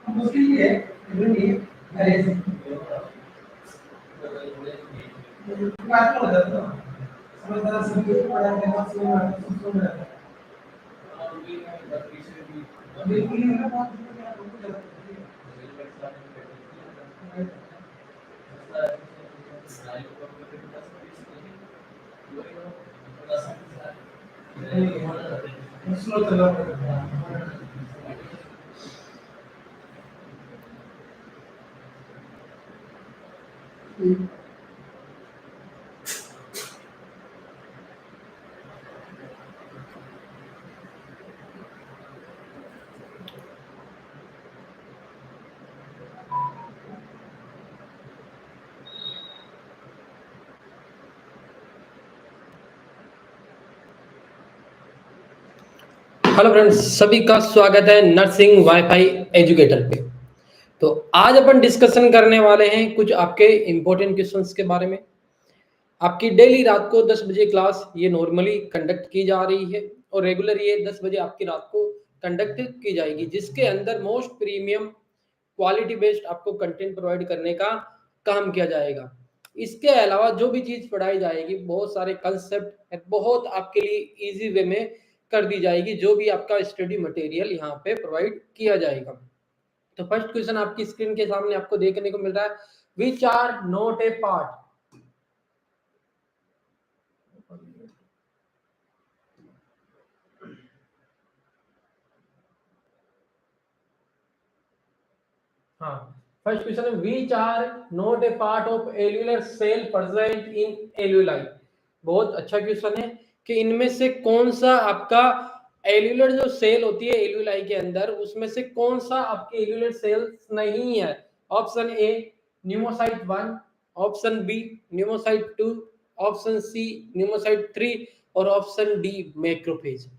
मुश्किल ये है बात हो जाता है समझदार सभी पढ़ा के हाथ से सुन रहा है बिल्कुल नहीं है बहुत स्लो चला हेलो फ्रेंड्स, सभी का स्वागत है नर्सिंग वाईफाई एजुकेटर पे। तो आज अपन डिस्कशन करने वाले हैं कुछ आपके इंपॉर्टेंट क्वेश्चंस के बारे में। आपकी डेली रात को 10 बजे क्लास ये नॉर्मली कंडक्ट की जा रही है और रेगुलर ये 10 बजे आपकी रात को कंडक्ट की जाएगी, जिसके अंदर मोस्ट प्रीमियम क्वालिटी बेस्ड आपको कंटेंट प्रोवाइड करने का काम किया जाएगा। इसके अलावा जो भी चीज पढ़ाई जाएगी, बहुत सारे कंसेप्ट बहुत आपके लिए इजी वे में कर दी जाएगी, जो भी आपका स्टडी मटेरियल यहाँ पे प्रोवाइड किया जाएगा। तो फर्स्ट क्वेश्चन आपकी स्क्रीन के सामने आपको देखने को मिल रहा है, which are not a part. हाँ, फर्स्ट क्वेश्चन है, which are not a part of alveolar cell present in alveoli. बहुत अच्छा क्वेश्चन है कि इनमें से कौन सा आपका एल्यूलर जो सेल होती है एल्यूलाई के अंदर, उसमें से कौन सा आपके एल्यूलर सेल्स नहीं है। Option A pneumocyte 1, option B pneumocyte 2, option C pneumocyte 3 और ऑप्शन डी मैक्रोफेज।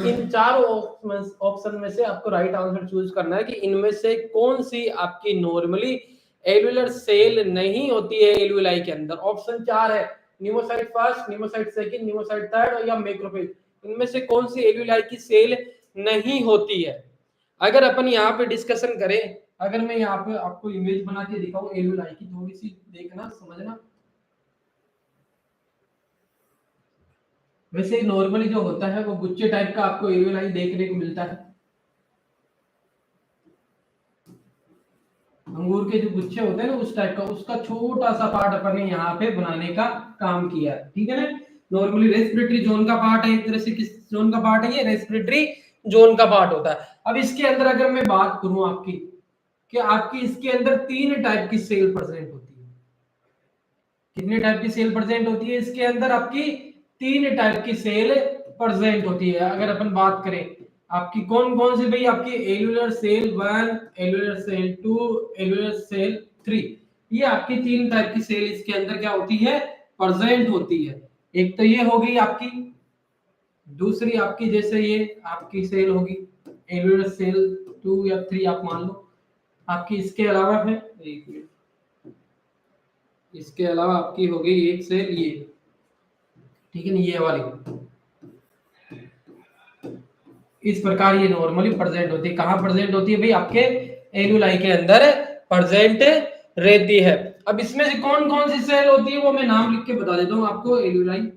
इन चारों ऑप्शन में से आपको राइट आंसर चूज करना है कि इनमें से कौन सी आपकी नॉर्मली एल्यूलर सेल नहीं होती है एल्यूलाई के अंदर। ऑप्शन 4 है pneumocyte first, pneumocyte second, pneumocyte third या मैक्रोफेज। इनमें से कौन सी एल्यूलाई की सेल नहीं होती है। अगर अपन यहाँ पे डिस्कशन करें, अगर मैं यहाँ पे आपको इमेज बना के दिखाऊं एल्यूलाई की, थोड़ी सी देखना समझना। वैसे नॉर्मली जो होता है वो गुच्छे टाइप का आपको एल्यूलाई देखने को मिलता है। अंगूर के जो गुच्छे होते हैं ना उस टाइप का, उसका छोटा सा पार्ट अपन ने यहाँ पे बनाने का काम किया है, ठीक है ना। नॉर्मली रेस्पिरेटरी जोन का पार्ट है, एक तरह से किस जोन का पार्ट है ये, रेस्पिरेटरी जोन का पार्ट होता है। अब इसके अंदर अगर मैं बात करूं आपकी कि आपकी इसके अंदर 3 टाइप की सेल प्रेजेंट होती है। कितने टाइप की सेल प्रेजेंट होती है इसके अंदर? आपकी 3 टाइप की सेल प्रेजेंट होती है। अगर अपन बात करें आपकी कौन कौन सी, भाई आपकी alveolar cell 1, alveolar cell 2, alveolar cell 3, ये आपकी 3 टाइप की सेल इसके अंदर क्या होती है, प्रेजेंट होती है। एक तो ये हो गई आपकी, दूसरी आपकी जैसे ये आपकी सेल होगी एल्यूलर सेल 2 या 3 आप मान लो आपकी। इसके अलावा है एक मिनट, इसके अलावा आपकी हो गई एक सेल ये, ठीक है ना, ये वाली। इस प्रकार ये नॉर्मली प्रेजेंट होती है। कहां प्रेजेंट होती है भाई? आपके एल्यूलाई के अंदर प्रेजेंट रहती है। अब इसमें से कौन कौन सी सेल होती है वो मैं नाम लिख के बता देता हूं आपको। एल्यूलाई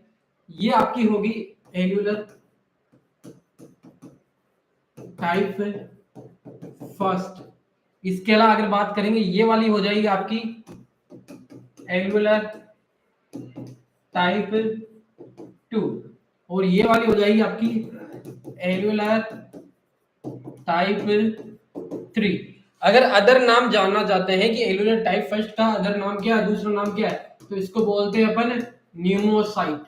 ये आपकी होगी एल्यूलर टाइप फर्स्ट। इसके अलावा अगर बात करेंगे ये वाली हो जाएगी आपकी एल्यूलर टाइप 2 और ये वाली हो जाएगी आपकी एल्यूलर टाइप 3। अगर अदर नाम जानना चाहते हैं कि एल्यूलर टाइप फर्स्ट का अदर नाम क्या है, दूसरा नाम क्या है, तो इसको बोलते हैं अपन न्यूमोसाइट।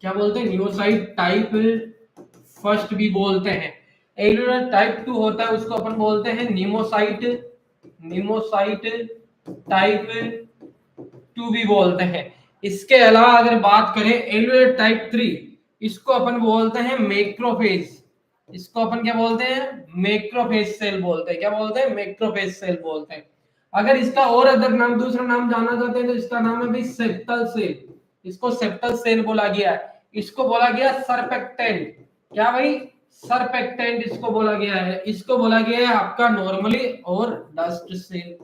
क्या बोलते हैं? न्यूमोसाइट टाइप फर्स्ट भी बोलते हैं। एल्यूलर टाइप 2 होता है उसको अपन बोलते हैं न्यूमोसाइट टाइप 2 भी बोलते हैं। इसके अलावा अगर बात करें एल्यूलर टाइप 3, इसको अपन बोलते हैं मैक्रोफेज। इसको अपन क्या बोलते हैं? मैक्रोफेज सेल बोलते हैं। क्या बोलते हैं? मैक्रोफेज सेल बोलते हैं। अगर इसका और अदर नाम, दूसरा नाम जानना चाहते हैं तो इसका नाम है भाई सेप्टल सेल। इसको सेप्टल सेल बोला गया है। इसको बोला गया सरफेक्टेंट। क्या भाई? सरफेक्टेंट इसको बोला गया है, इसको बोला गया है आपका नॉर्मली और डस्ट सेल।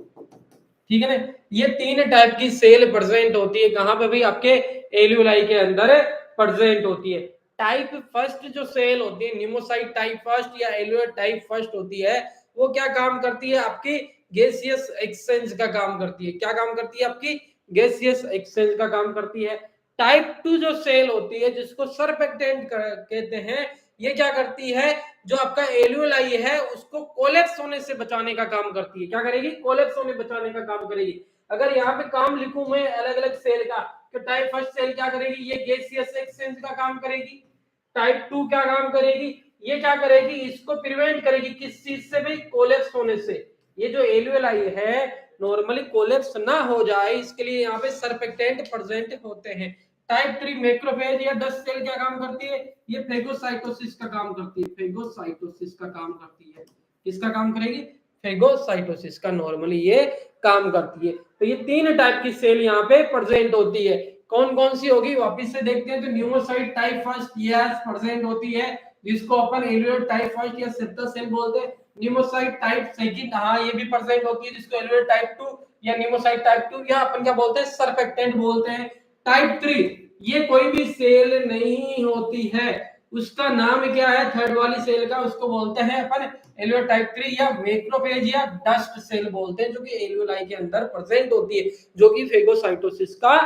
ठीक है ना, ये तीन टाइप की सेल प्रेजेंट होती है कहां पे भी, आपके एल्यूलाई के अंदर प्रेजेंट होती है। टाइप फर्स्ट जो सेल होती है न्यूमोसाइट टाइप फर्स्ट या एल्यूलर टाइप फर्स्ट होती है, वो क्या काम करती है, आपकी गैसियस एक्सचेंज का काम करती है। क्या काम करती है, आपकी गैसियस एक्सचेंज का काम करती है। टाइप टू जो सेल होती है जिसको सरफेक्टेंट कहते हैं, ये क्या करती है, जो आपका एल्यूलाई है उसको कोलैप्स होने से बचाने का काम करती है। क्या करेगी, कोलैप्स होने बचाने का काम करेगी। अगर यहाँ पे काम लिखूं मैं अलग अलग सेल का, तो टाइप फर्स्ट सेल क्या करेगी, ये गैसियस एक्सचेंज का काम करेगी। टाइप टू क्या काम करेगी, ये क्या करेगी, इसको प्रिवेंट करेगी किस चीज से भी, कोलैप्स होने से। ये जो एल्यूलाई है नॉर्मली कोलैप्स ना हो जाए इसके लिए यहाँ पे सरफेक्टेंट प्रेजेंट होते हैं। टाइप 3 मैक्रोफेज या डस्ट सेल क्या काम करती है, ये फेगोसाइटोसिस का काम करती है, फेगोसाइटोसिस का काम करती है। किसका काम करेगी, फेगोसाइटोसिस का नॉर्मली ये काम करती है। तो ये तीन टाइप की सेल यहाँ पे प्रेजेंट होती है। कौन कौन सी होगी वापिस से देखते हैं। तो pneumocyte type first yes present होती है, जिसको अपन एल्यूलर टाइप फर्स्ट या सिप्ता सेल बोलते हैं। न्यूमोसाइट टाइप सेकंड, हाँ ये भी प्रेजेंट होती है, जिसको एल्यूलर टाइप 2 या न्यूमोसाइट टाइप 2 या अपन क्या बोलते हैं, सरफेक्टेंट बोलते हैं। टाइप 3 ये कोई भी सेल नहीं होती है, उसका नाम क्या है थर्ड वाली सेल का, उसको बोलते हैं अपन एल्यूलर टाइप 3 या मैक्रोफेज या डस्ट सेल बोलते हैं, जो कि एल्यूलाई के अंदर प्रेजेंट होती है, जो कि फेगोसाइटोसिस का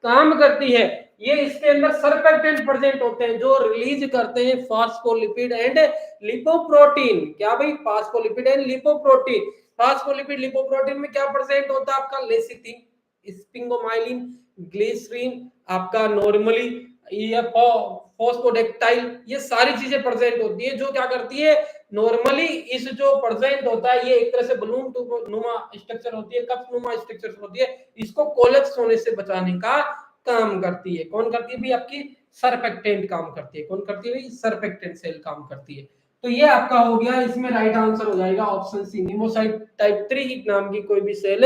काम करती है। ये इसके अंदर सरफेक्टेंट प्रेजेंट होते हैं जो रिलीज करते हैं फास्फोलिपिड एंड लिपोप्रोटीन। क्या भाई, phospholipid and lipoprotein. Phospholipid lipoprotein में क्या प्रेजेंट होता है आपका, लेसिथिन, स्पिंगोमाइलिन, ग्लिसरीन, आपका नॉर्मली ये फॉस्फोडेक्टाइल, ये सारी चीजें प्रेजेंट होती है, जो क्या करती है नॉर्मली इस जो प्रेजेंट होता है, ये एक तरह से बलून नुमा स्ट्रक्चर होती है, कप नुमा स्ट्रक्चर होती है, इसको कोलैप्स होने से बचाने का काम करती है। कौन करती है भी, आपकी सरफेक्टेंट काम करती है। कौन करती है भाई, सरफेक्टेंट सेल काम करती है। तो ये आपका हो गया, इसमें राइट आंसर हो जाएगा ऑप्शन सी, न्यूमोसाइट टाइप 3 नाम की कोई भी सेल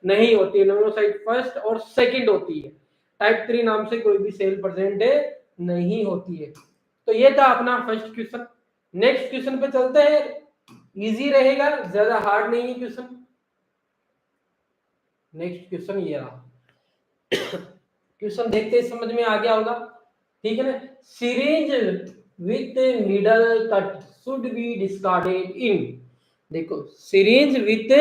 नहीं होती है, न्यूमोसाइट फर्स्ट और सेकंड होती है, टाइप 3 नाम से कोई भी सेल प्रेजेंट नहीं होती है। तो ये था अपना फर्स्ट क्वेश्चन। नेक्स्ट क्वेश्चन पे चलते हैं, इजी रहेगा, ज्यादा हार्ड नहीं है क्वेश्चन। नेक्स्ट क्वेश्चन ये रहा, क्वेश्चन देखते ही समझ में आ गया होगा, ठीक है ना। Syringe with needle cut should be discarded in, देखो syringe with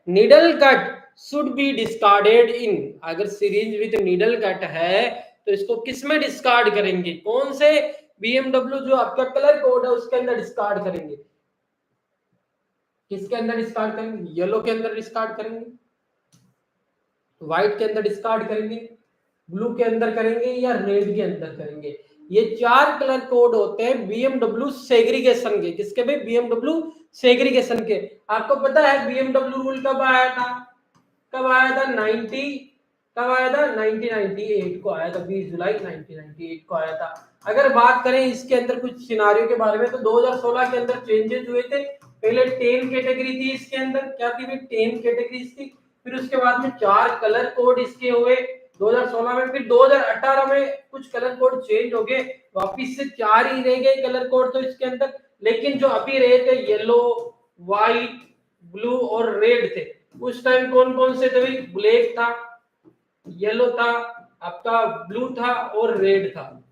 needle cut should be discarded in, अगर सिरिंज विथ नीडल कट है तो इसको किस में डिस्कार्ड करेंगे, कौन से BMW जो आपका कलर कोड है उसके अंदर डिस्कार्ड करेंगे। किसके अंदर डिस्कार्ड करेंगे, येलो के अंदर डिस्कार्ड करेंगे, व्हाइट के अंदर डिस्कार्ड करेंगे, ब्लू के अंदर करेंगे या रेड के अंदर करेंगे। ये 4 कलर कोड होते हैं BMW सेग्रीगेशन के। किसके भाई, BMW सेग्रीगेशन के। आपको पता है BMW रूल कब आया था, कब आया था, 1998 को आया था, 20 जुलाई 1998 को आया था। अगर बात करें इसके अंदर कुछ सिनारियो के बारे में, तो 2016 के अंदर चेंजेस हुए थे। पहले 10 कैटेगरी थी इसके अंदर, क्या थी, 10 कैटेगरीज थी। फिर उसके बाद में 4 कलर कोड इसके हुए 2016 में। फिर 2018 में कुछ कलर कोड चेंज हो गए, वापिस से 4 ही रह गए कलर कोड तो इसके अंदर। लेकिन जो अभी रहे थे येलो, व्हाइट, ब्लू और रेड थे। उस टाइम कौन कौन से थे भाई, ब्लैक था, येलो था, आपका ब्लू था और रेड था,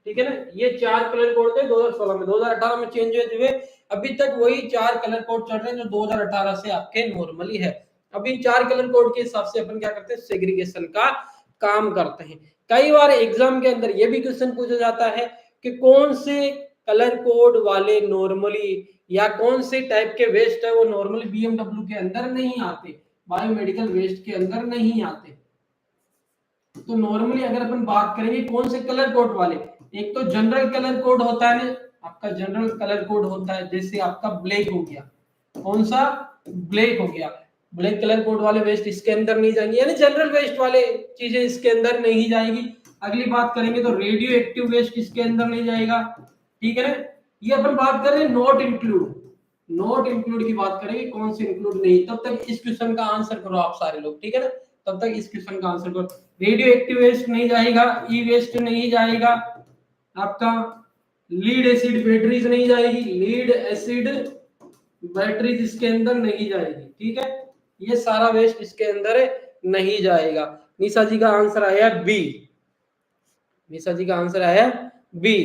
ठीक है ना। ये 4 कलर कोड थे 2016 में, 2018 में चेंज हुए। अभी तक वही 4 कलर कोड चल रहे हैं जो 2018 से आपके नॉर्मली है। अभी 4 कलर कोड के हिसाब से अपन क्या करते हैं, सेग्रीगेशन का काम करते हैं। कई बार एग्जाम के अंदर ये भी क्वेश्चन पूछा जाता है कि कौन से कलर कोड वाले नॉर्मली या कौन से टाइप के वेस्ट है वो नॉर्मली BMW के अंदर नहीं आते, बायोमेडिकल वेस्ट के अंदर नहीं आते। तो नॉर्मली अगर अपन बात करेंगे कौन से कलर कोड वाले, एक तो जनरल कलर कोड होता है ना, आपका जनरल कलर कोड होता है, जैसे आपका ब्लैक हो गया, कौन सा, ब्लैक हो गया। ब्लैक कलर कोड वाले वेस्ट इसके अंदर नहीं जाएंगे, यानी जनरल वेस्ट वाले चीजें इसके अंदर नहीं जाएगी। अगली बात करेंगे तो रेडियो एक्टिव वेस्ट इसके अंदर नहीं जाएगा, ठीक है ना। ये अपन बात कर रहे हैं नॉट इंक्लूड, नॉट इंक्लूड की बात करेंगे, कौन से इंक्लूड नहीं। तब तक इस क्वेश्चन का आंसर करो आप सारे लोग, ठीक है ना, तब तक इस क्वेश्चन का आंसर करो। रेडियो एक्टिव वेस्ट नहीं जाएगा, ई वेस्ट नहीं जाएगा, आपका लीड एसिड बैटरीज नहीं जाएगी, लीड एसिड बैटरीज इसके अंदर नहीं जाएगी, ठीक है, ये सारा वेस्ट इसके अंदर नहीं जाएगा। निशा जी का आंसर आया बी, निशा जी का आंसर आया बी,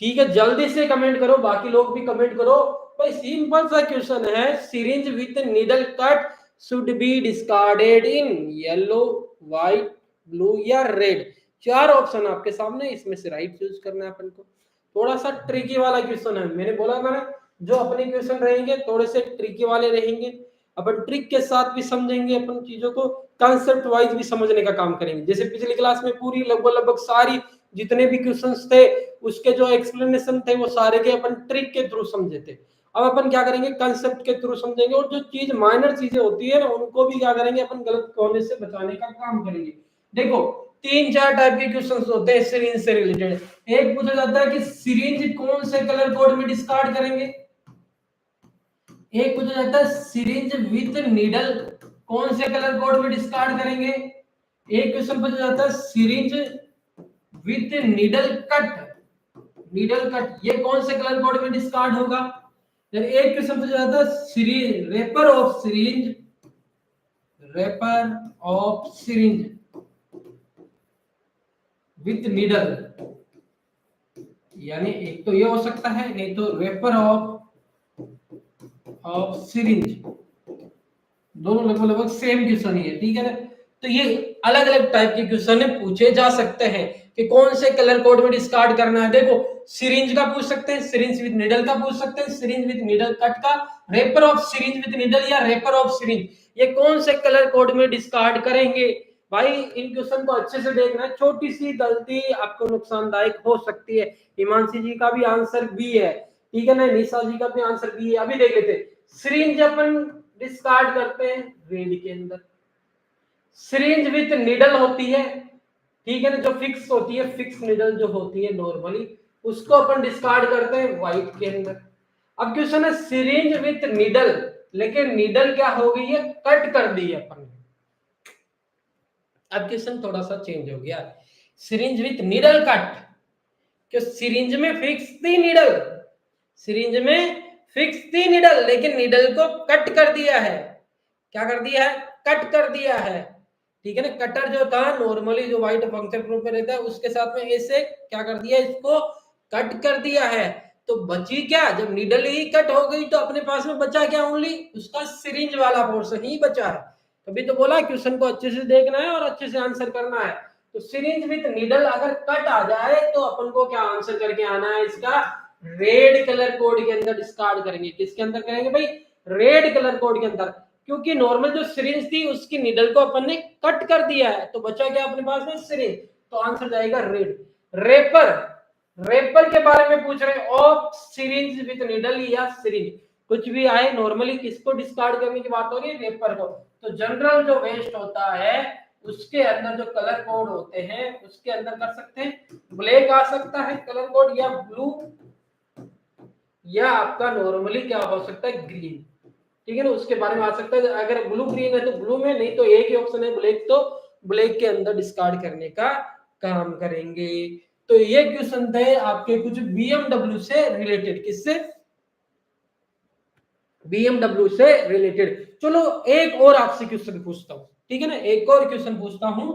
ठीक है, जल्दी से कमेंट करो, बाकी लोग भी कमेंट करो। भाई सिंपल सा क्वेश्चन है, syringe with needle cut should be discarded in yellow, white, blue या रेड। 4 ऑप्शन आपके सामने, इसमें से राइट चूज करना है अपन को। थोड़ा सा ट्रिकी वाला क्वेश्चन है, मैंने बोला था ना जो अपने क्वेश्चन रहेंगे थोड़े से ट्रिकी वाले रहेंगे, अपन ट्रिक के साथ भी समझेंगे, अपन चीजों को कॉन्सेप्ट वाइज भी समझने का काम करेंगे। जैसे पिछली क्लास में पूरी लगभग सारी जितने भी क्वेश्चंस थे उसके जो एक्सप्लेनेशन थे वो सारे के अपन ट्रिक के थ्रू समझे थे। अब अपन क्या करेंगे, कंसेप्ट के थ्रू समझेंगे, और जो चीज माइनर चीजें होती है ना उनको भी क्या करेंगे अपन गलत होने से बचाने का काम करेंगे। देखो 3-4 टाइप के क्वेश्चंस होते हैं सिरिंज से रिलेटेड। एक पूछा जाता है कि सिरिंज कौन से कलर कोड में डिस्कार्ड करेंगे, एक पूछा जाता है सिरिंज विथ नीडल कौन से कलर कोड में डिस्कार्ड करेंगे, एक क्वेश्चन पूछा जाता है syringe with needle cut, needle cut ये कौन से कलर कोड में डिस्कार्ड होगा। फिर एक क्वेश्चन पूछा जाता है syringe wrapper of syringe, wrapper of syringe with needle, यानी एक तो ये हो सकता है, नहीं तो रेपर ऑफ सिरिंज, दोनों लगभग सेम क्वेश्चन ही है, ठीक है ना। तो ये अलग अलग टाइप के क्वेश्चन पूछे जा सकते हैं कि कौन से कलर कोड में डिस्कार्ड करना है। देखो सिरिंज का पूछ सकते हैं, सिरिंज विद नीडल का पूछ सकते हैं, सिरिंज विद नीडल कट का, रेपर ऑफ सिरिंज विद नीडल या रेपर ऑफ सिरिंज, ये कौन से कलर कोड में डिस्कार्ड करेंगे। भाई इन क्वेश्चन को अच्छे से देखना, छोटी सी गलती आपको नुकसानदायक हो सकती है। हिमांशी जी का भी आंसर बी है, ठीक है ना, निशा जी का भी आंसर बी है। अभी देख लेते हैं, सिरिंज अपन डिस्कार्ड करते हैं रेड के अंदर, सिरिंज विथ निडल होती है, ठीक है ना, जो फिक्स होती है, फिक्स निडल जो होती है नॉर्मली, उसको अपन डिस्कार्ड करते हैं व्हाइट के अंदर। अब क्वेश्चन है सिरिंज विथ निडल, लेकिन निडल क्या हो गई है, कट कर दी है अपन ने। अब क्वेश्चन थोड़ा सा चेंज हो गया, सिरिंज विथ निडल कट, क्यों सिरिंज में फिक्स थी निडल, सिरिंज में फिक्स थी निडल, लेकिन निडल को कट कर दिया है, क्या कर दिया है, कट कर दिया है, ठीक है ना। कटर जो था नॉर्मली जो व्हाइट फंक्शन प्रूफ में रहता है उसके साथ में ऐसे क्या कर दिया, इसको कट कर दिया है। तो बची क्या, जब निडल ही कट हो गई तो अपने पास में बचा क्या, ओनली उसका सिरिंज वाला पोर्शन ही बचा है। तभी तो बोला क्वेश्चन को अच्छे से देखना है और अच्छे से आंसर करना है। तो सिरिंज विथ निडल अगर कट आ जाए तो अपन को क्या आंसर करके आना है, इसका रेड कलर कोड के अंदर डिस्कार्ड करेंगे। किसके अंदर करेंगे भाई, रेड कलर कोड के अंदर, क्योंकि नॉर्मल जो सिरिंज थी उसकी निडल को अपन ने कट कर दिया है, तो बचा क्या अपने पास में, सिरिंज, तो आंसर जाएगा रेड। रेपर, रेपर के बारे में पूछ रहे हैं, ऑफ सिरिंज विद निडल या सिरिंज, कुछ भी आए नॉर्मली किसको डिस्कार्ड करने की बात हो रही है, रेपर को। तो जनरल जो वेस्ट होता है उसके अंदर जो कलर कोड होते हैं उसके अंदर कर सकते हैं ब्लैक आ सकता है कलर कोड, या ब्लू, या आपका नॉर्मली क्या हो सकता है, ग्रीन, ठीक है ना, उसके बारे में आ सकता है। अगर ब्लू ग्रीन है तो ब्लू में, नहीं तो एक ही ऑप्शन है ब्लैक, तो ब्लैक के अंदर डिस्कार्ड करने का काम करेंगे। तो ये क्वेश्चन थे आपके कुछ बीएमडब्ल्यू से रिलेटेड, किससे, बीएमडब्ल्यू से रिलेटेड। चलो एक और आपसे क्वेश्चन पूछता हूं, ठीक है ना, एक और क्वेश्चन पूछता हूं,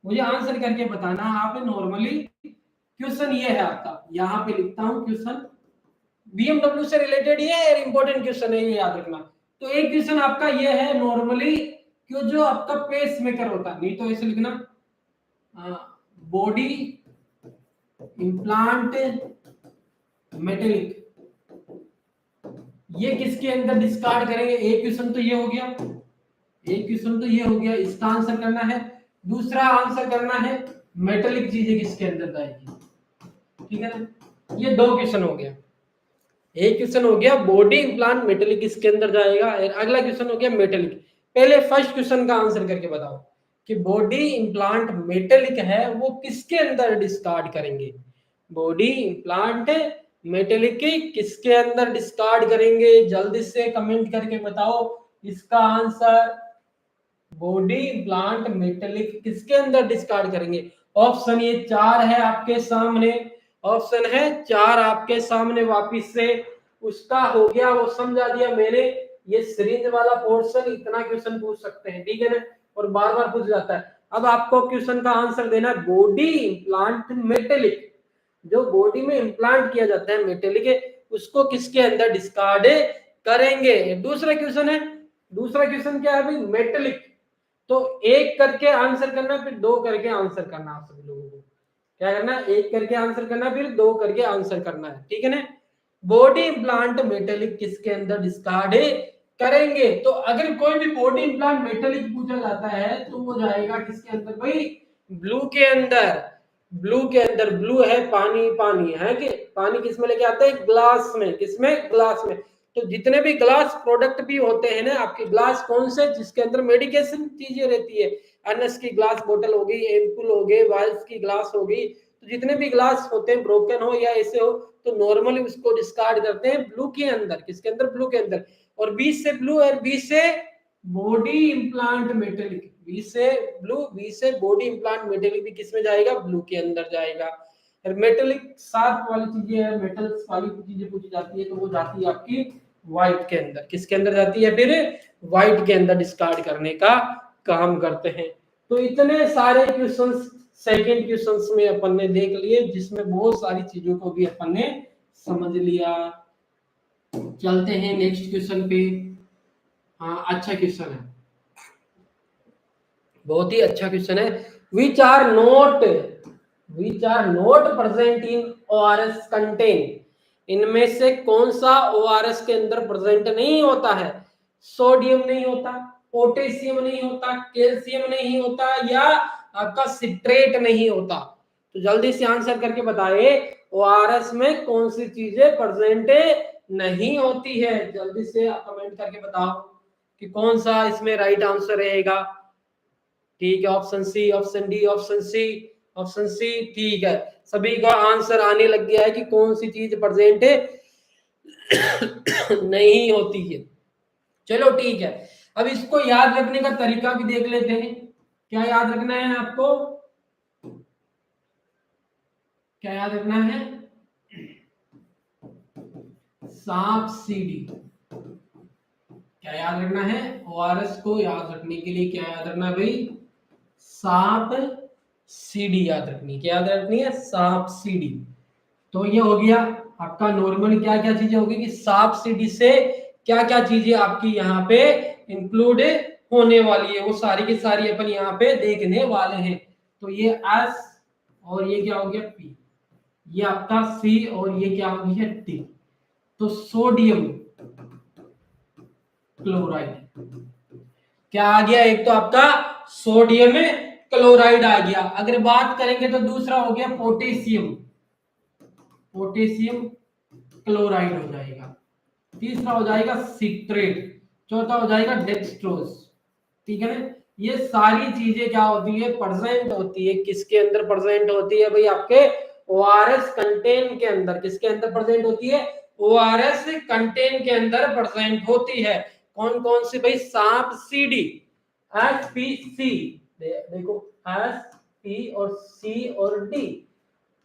मुझे आंसर करके बताना। आपने नॉर्मली क्वेश्चन ये है आपका, यहां पे लिखता हूं क्वेश्चन, बीएमडब्ल्यू से रिलेटेड ये इंपॉर्टेंट क्वेश्चन है, ये याद रखना। तो एक क्वेश्चन आपका ये है नॉर्मली, क्यों जो आपका पेस मेकर होता है, नहीं तो ऐसे लिखना बॉडी इम्प्लांट मेटेलिक, ये किसके अंदर डिस्कार्ड करेंगे। एक क्वेश्चन तो ये हो गया, एक क्वेश्चन तो ये हो गया, इसका आंसर करना है। दूसरा आंसर करना है मेटेलिक चीजें किसके अंदर जाएगी, ठीक है ना। ये 2 क्वेश्चन हो गया, एक क्वेश्चन हो गया बॉडी इम्प्लांट मेटेलिक किसके अंदर जाएगा, और अगला क्वेश्चन हो गया मेटेलिक। पहले फर्स्ट क्वेश्चन का आंसर करके बताओ कि बॉडी इम्प्लांट मेटेलिक है वो किसके अंदर डिस्कार्ड करेंगे, बॉडी इम्प्लांट मेटेलिक किसके अंदर डिस्कार्ड करेंगे, जल्दी से कमेंट करके बताओ इसका आंसर। बॉडी इम्प्लांट मेटेलिक किसके अंदर डिस्कार्ड करेंगे, ऑप्शन ये 4 है आपके सामने, ऑप्शन है 4 आपके सामने वापिस से। उसका हो गया, वो समझा दिया मैंने। ये सिरिंज वाला पोर्शन इतना क्वेश्चन पूछ सकते हैं, ठीक है ना, और बार बार पूछ जाता है। अब आपको क्वेश्चन का आंसर देना है बॉडी इम्प्लांट मेटेलिक। जो बॉडी में इम्प्लांट किया जाता है मेटेलिक, उसको किसके अंदर डिस्कार्ड करेंगे। दूसरा क्वेश्चन है, दूसरा क्वेश्चन क्या है भाई, मेटेलिक। तो एक करके आंसर करना, फिर दो करके आंसर करना। आप सभी लोगों को क्या करना है, एक करके आंसर करना, फिर दो करके आंसर करना है, ठीक है ना। बॉडी इम्प्लांट मेटेलिक किसके अंदर डिस्कार्ड करेंगे। तो अगर कोई भी बॉडी इम्प्लांट मेटेलिक पूछा जाता है तो वो जाएगा किसके अंदर भाई, ब्लू के अंदर। ब्लू के अंदर, ब्लू है पानी, पानी है कि पानी किस में लेके आते हैं, ग्लास में। किसमें, ग्लास में। तो जितने भी ग्लास प्रोडक्ट भी होते हैं ना आपके, ग्लास कौन से, जिसके अंदर मेडिकेशन चीजें रहती है, एनएस की ग्लास बोतल हो गई, एम्पुल हो गए, वाइल्स की ग्लास हो गई, तो जितने भी ग्लास होते हैं ब्रोकन हो या ऐसे हो, तो नॉर्मली उसको डिस्कार्ड करते हैं ब्लू के अंदर। किसके अंदर, ब्लू के अंदर। और बी से ब्लू और बी से बॉडी इम्प्लांट मेटेलिक, बी से ब्लू, बी से बॉडी इम्प्लांट मेटेलिक भी किसमें जाएगा, ब्लू के अंदर जाएगा। मेटेलिक शार्प वाली चीजें है, मेटल्स वाली चीजें पूछी जाती है, तो वो जाती है आपकी व्हाइट के अंदर। किसके अंदर जाती है, फिर व्हाइट के अंदर डिस्कार्ड करने का काम करते हैं। तो इतने सारे क्वेश्चंस सेकंड क्वेश्चंस में अपन ने देख लिए, जिसमें बहुत सारी चीजों को भी अपन ने समझ लिया। चलते हैं नेक्स्ट क्वेश्चन पे। हाँ, अच्छा क्वेश्चन है, बहुत ही अच्छा क्वेश्चन है। Which are not present in ORS content. इनमें से कौन सा ओआरएस के अंदर प्रेजेंट नहीं होता है। सोडियम नहीं होता, पोटेशियम नहीं होता, कैल्शियम नहीं होता, या आपका सिट्रेट नहीं होता। तो जल्दी से आंसर करके बताइए, ओआरएस में कौन सी चीजें प्रेजेंट नहीं होती है। जल्दी से कमेंट करके बताओ कि कौन सा इसमें राइट आंसर रहेगा। ठीक है, option C, option D, option C, option C. ठीक है, सभी का आंसर आने लग गया है कि कौन सी चीज प्रेजेंट नहीं होती है। चलो ठीक है, अब इसको याद रखने का तरीका भी देख लेते हैं। क्या याद रखना है आपको, क्या याद रखना है, सांप सीढ़ी। क्या याद रखना है, ओआरएस को याद रखने के लिए क्या याद रखना है भाई, सांप सीढ़ी याद रखनी। क्या याद रखनी है, सांप सीढ़ी। तो ये हो गया आपका नॉर्मली क्या क्या चीजें होगी कि सांप सीढ़ी से क्या क्या चीजें आपकी यहाँ पे इंक्लूड होने वाली है, वो सारी की सारी अपन यहाँ पे देखने वाले हैं। तो ये एस और ये क्या हो गया पी, ये आपका सी और ये क्या हो गया डी। तो सोडियम क्लोराइड क्या आ गया, एक तो आपका सोडियम क्लोराइड आ गया। अगर बात करेंगे तो दूसरा हो गया पोटेशियम, पोटेशियम क्लोराइड हो जाएगा। तीसरा हो जाएगा सिट्रेट, चौथा हो जाएगा डेक्सट्रोज। ठीक है ना, ये सारी चीजें क्या होती है, प्रेजेंट होती है। किसके अंदर प्रेजेंट होती है भाई, आपके ओआरएस कंटेन के अंदर। किसके अंदर प्रेजेंट होती है, ओआरएस कंटेन के अंदर प्रेजेंट होती है। कौन कौन सी भाई, सांप सीडी, एसपीसी, देखो एस पी और सी और डी।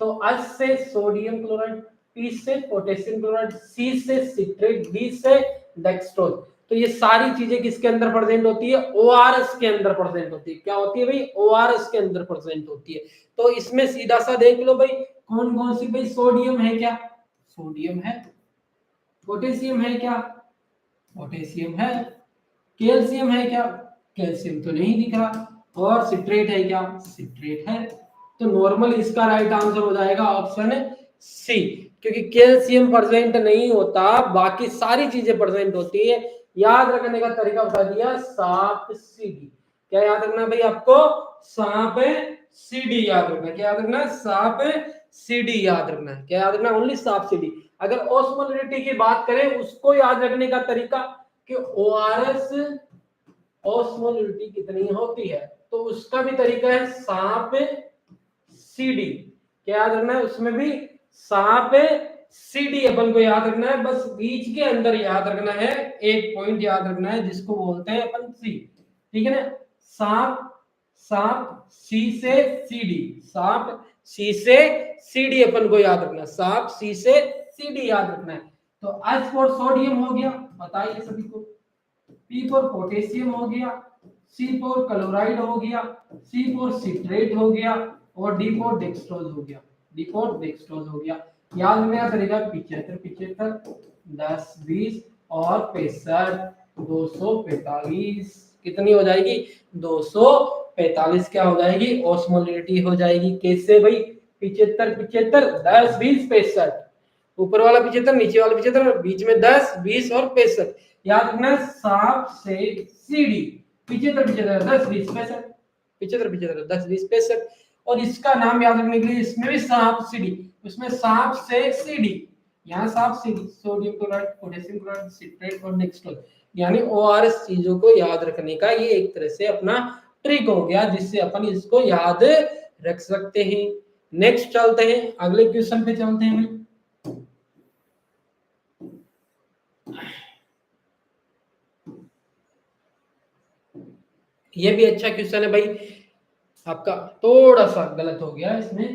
तो एस से सोडियम क्लोराइड, पी से पोटेशियम क्लोराइड, सी से सिट्रेट, डी से डेक्सट्रोज। तो ये सारी चीजें किसके अंदर प्रेजेंट होती है, ओआरएस के अंदर प्रेजेंट होती है। क्या होती है भाई, ओआरएस के अंदर प्रेजेंट होती है। तो इसमें सीधा सा देख लो भाई, कौन कौन सी भाई, सोडियम है क्या, सोडियम है। पोटेशियम है क्या, पोटेशियम है। कैल्शियम है क्या, कैल्शियम तो नहीं दिख रहा। और सिट्रेट है क्या, सिट्रेट है। तो नॉर्मल इसका राइट आंसर हो जाएगा ऑप्शन सी, क्योंकि कैल्शियम प्रेजेंट नहीं होता, बाकी सारी चीजें प्रेजेंट होती है। याद रखने का तरीका बता दिया, सांप सीढ़ी। क्या याद रखना भाई आपको, सांप सीढ़ी याद रखना। क्या याद रखना, सांप सीढ़ी याद रखना है। क्या याद रखना, ओनली सांप सीढ़ी। अगर ऑस्मोलरिटी की बात करें, उसको याद रखने का तरीका कि ओआरएस ऑस्मोलरिटी कितनी होती है, तो उसका भी तरीका है सांप सीडी। क्या याद रखना है, उसमें भी सांप सीडी अपन को याद रखना है। बस बीच के अंदर याद रखना है, एक पॉइंट याद रखना है जिसको बोलते हैं अपन सी। ठीक है ना, सांप, सांप सी से सीडी, सांप सी से सीडी अपन को याद रखना, सांप सी से सीडी याद रखना है। तो एच फॉर सोडियम हो गया, बताइए सभी को। पी फॉर पोटेशियम हो गया, सी फॉर क्लोराइड हो गया, सी फॉर सिट्रेट हो गया, और डी फॉर डेक्सट्रोज हो गया, डी फॉर डेक्सट्रोज हो गया। याद में याद रहेगा 75 75 10 20 और 65 245। कितनी हो जाएगी? 245 क्या हो जाएगी? ऑस्मोलरिटी हो जाएगी। कैसे भाई? 75 75 10 20 65, ऊपर वाला 75 नीचे वाला 75, बीच में 10 20 और 65। याद रखना सांप से सीडी 75 75 10 20 65, 75 75 10 20 65। और इसका नाम याद रखने के लिए इसमें भी सांप सीडी, उसमें सांप से सीडी, यहाँ सांप CD, sodium chloride potassium chloride citrate और डेक्सट्रोज, यानी ओआरएस चीजों को याद रखने का ये एक तरह से अपना ट्रिक हो गया, जिससे अपन इसको याद रख सकते हैं। नेक्स्ट चलते हैं, अगले क्वेश्चन पे चलते हैं। ये भी अच्छा क्वेश्चन है भाई, आपका थोड़ा सा गलत हो गया इसमें,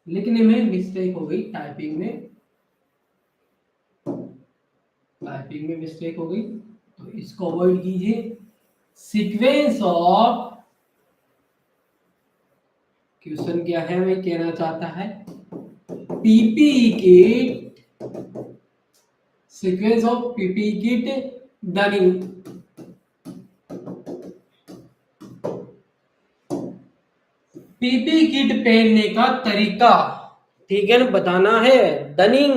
लिखने में मिस्टेक हो गई, टाइपिंग में मिस्टेक हो गई, तो इसको अवॉइड कीजिए। सीक्वेंस ऑफ, क्वेश्चन क्या है मैं कहना चाहता है, PP kit, sequence of PP kit Dunning, PP kit पहनने का तरीका, ठीक है ना, बताना है। डनिंग,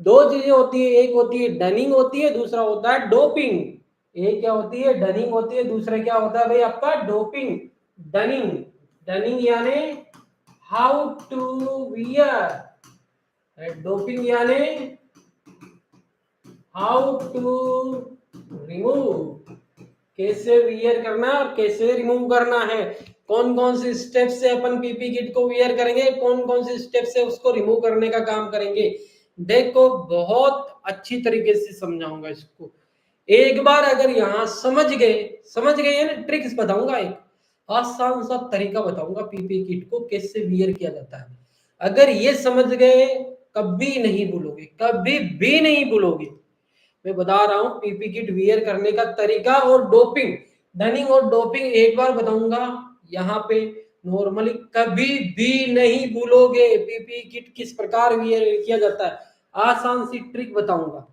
दो चीजें होती है, एक होती है डनिंग होती है, दूसरा होता है डोपिंग। एक क्या होती है? डनिंग होती है, दूसरा क्या होता है भाई आपका? डोपिंग। डनिंग, डनिंग यानी हाउ टू वियर, डोपिंग यानी हाउ टू रिमूव, कैसे वियर करना और कैसे रिमूव करना है, कौन कौन से स्टेप से अपन पीपी किट को वियर करेंगे, कौन कौन से स्टेप से उसको रिमूव करने का काम करेंगे। देखो बहुत अच्छी तरीके से समझाऊंगा इसको, एक बार अगर यहाँ समझ गए ना, ट्रिक्स बताऊंगा, एक आसान सा तरीका बताऊंगा पीपी किट को कैसे वियर किया जाता है। अगर ये समझ गए कभी नहीं भूलोगे, कभी भी नहीं भूलोगे। मैं बता रहा हूं पीपी किट वियर करने का तरीका और डोपिंग, डनिंग और डोपिंग एक बार बताऊंगा यहाँ पे, नॉर्मली कभी भी नहीं भूलोगे पीपी किट किस प्रकार वियर किया जाता है। आसान सी ट्रिक बताऊंगा।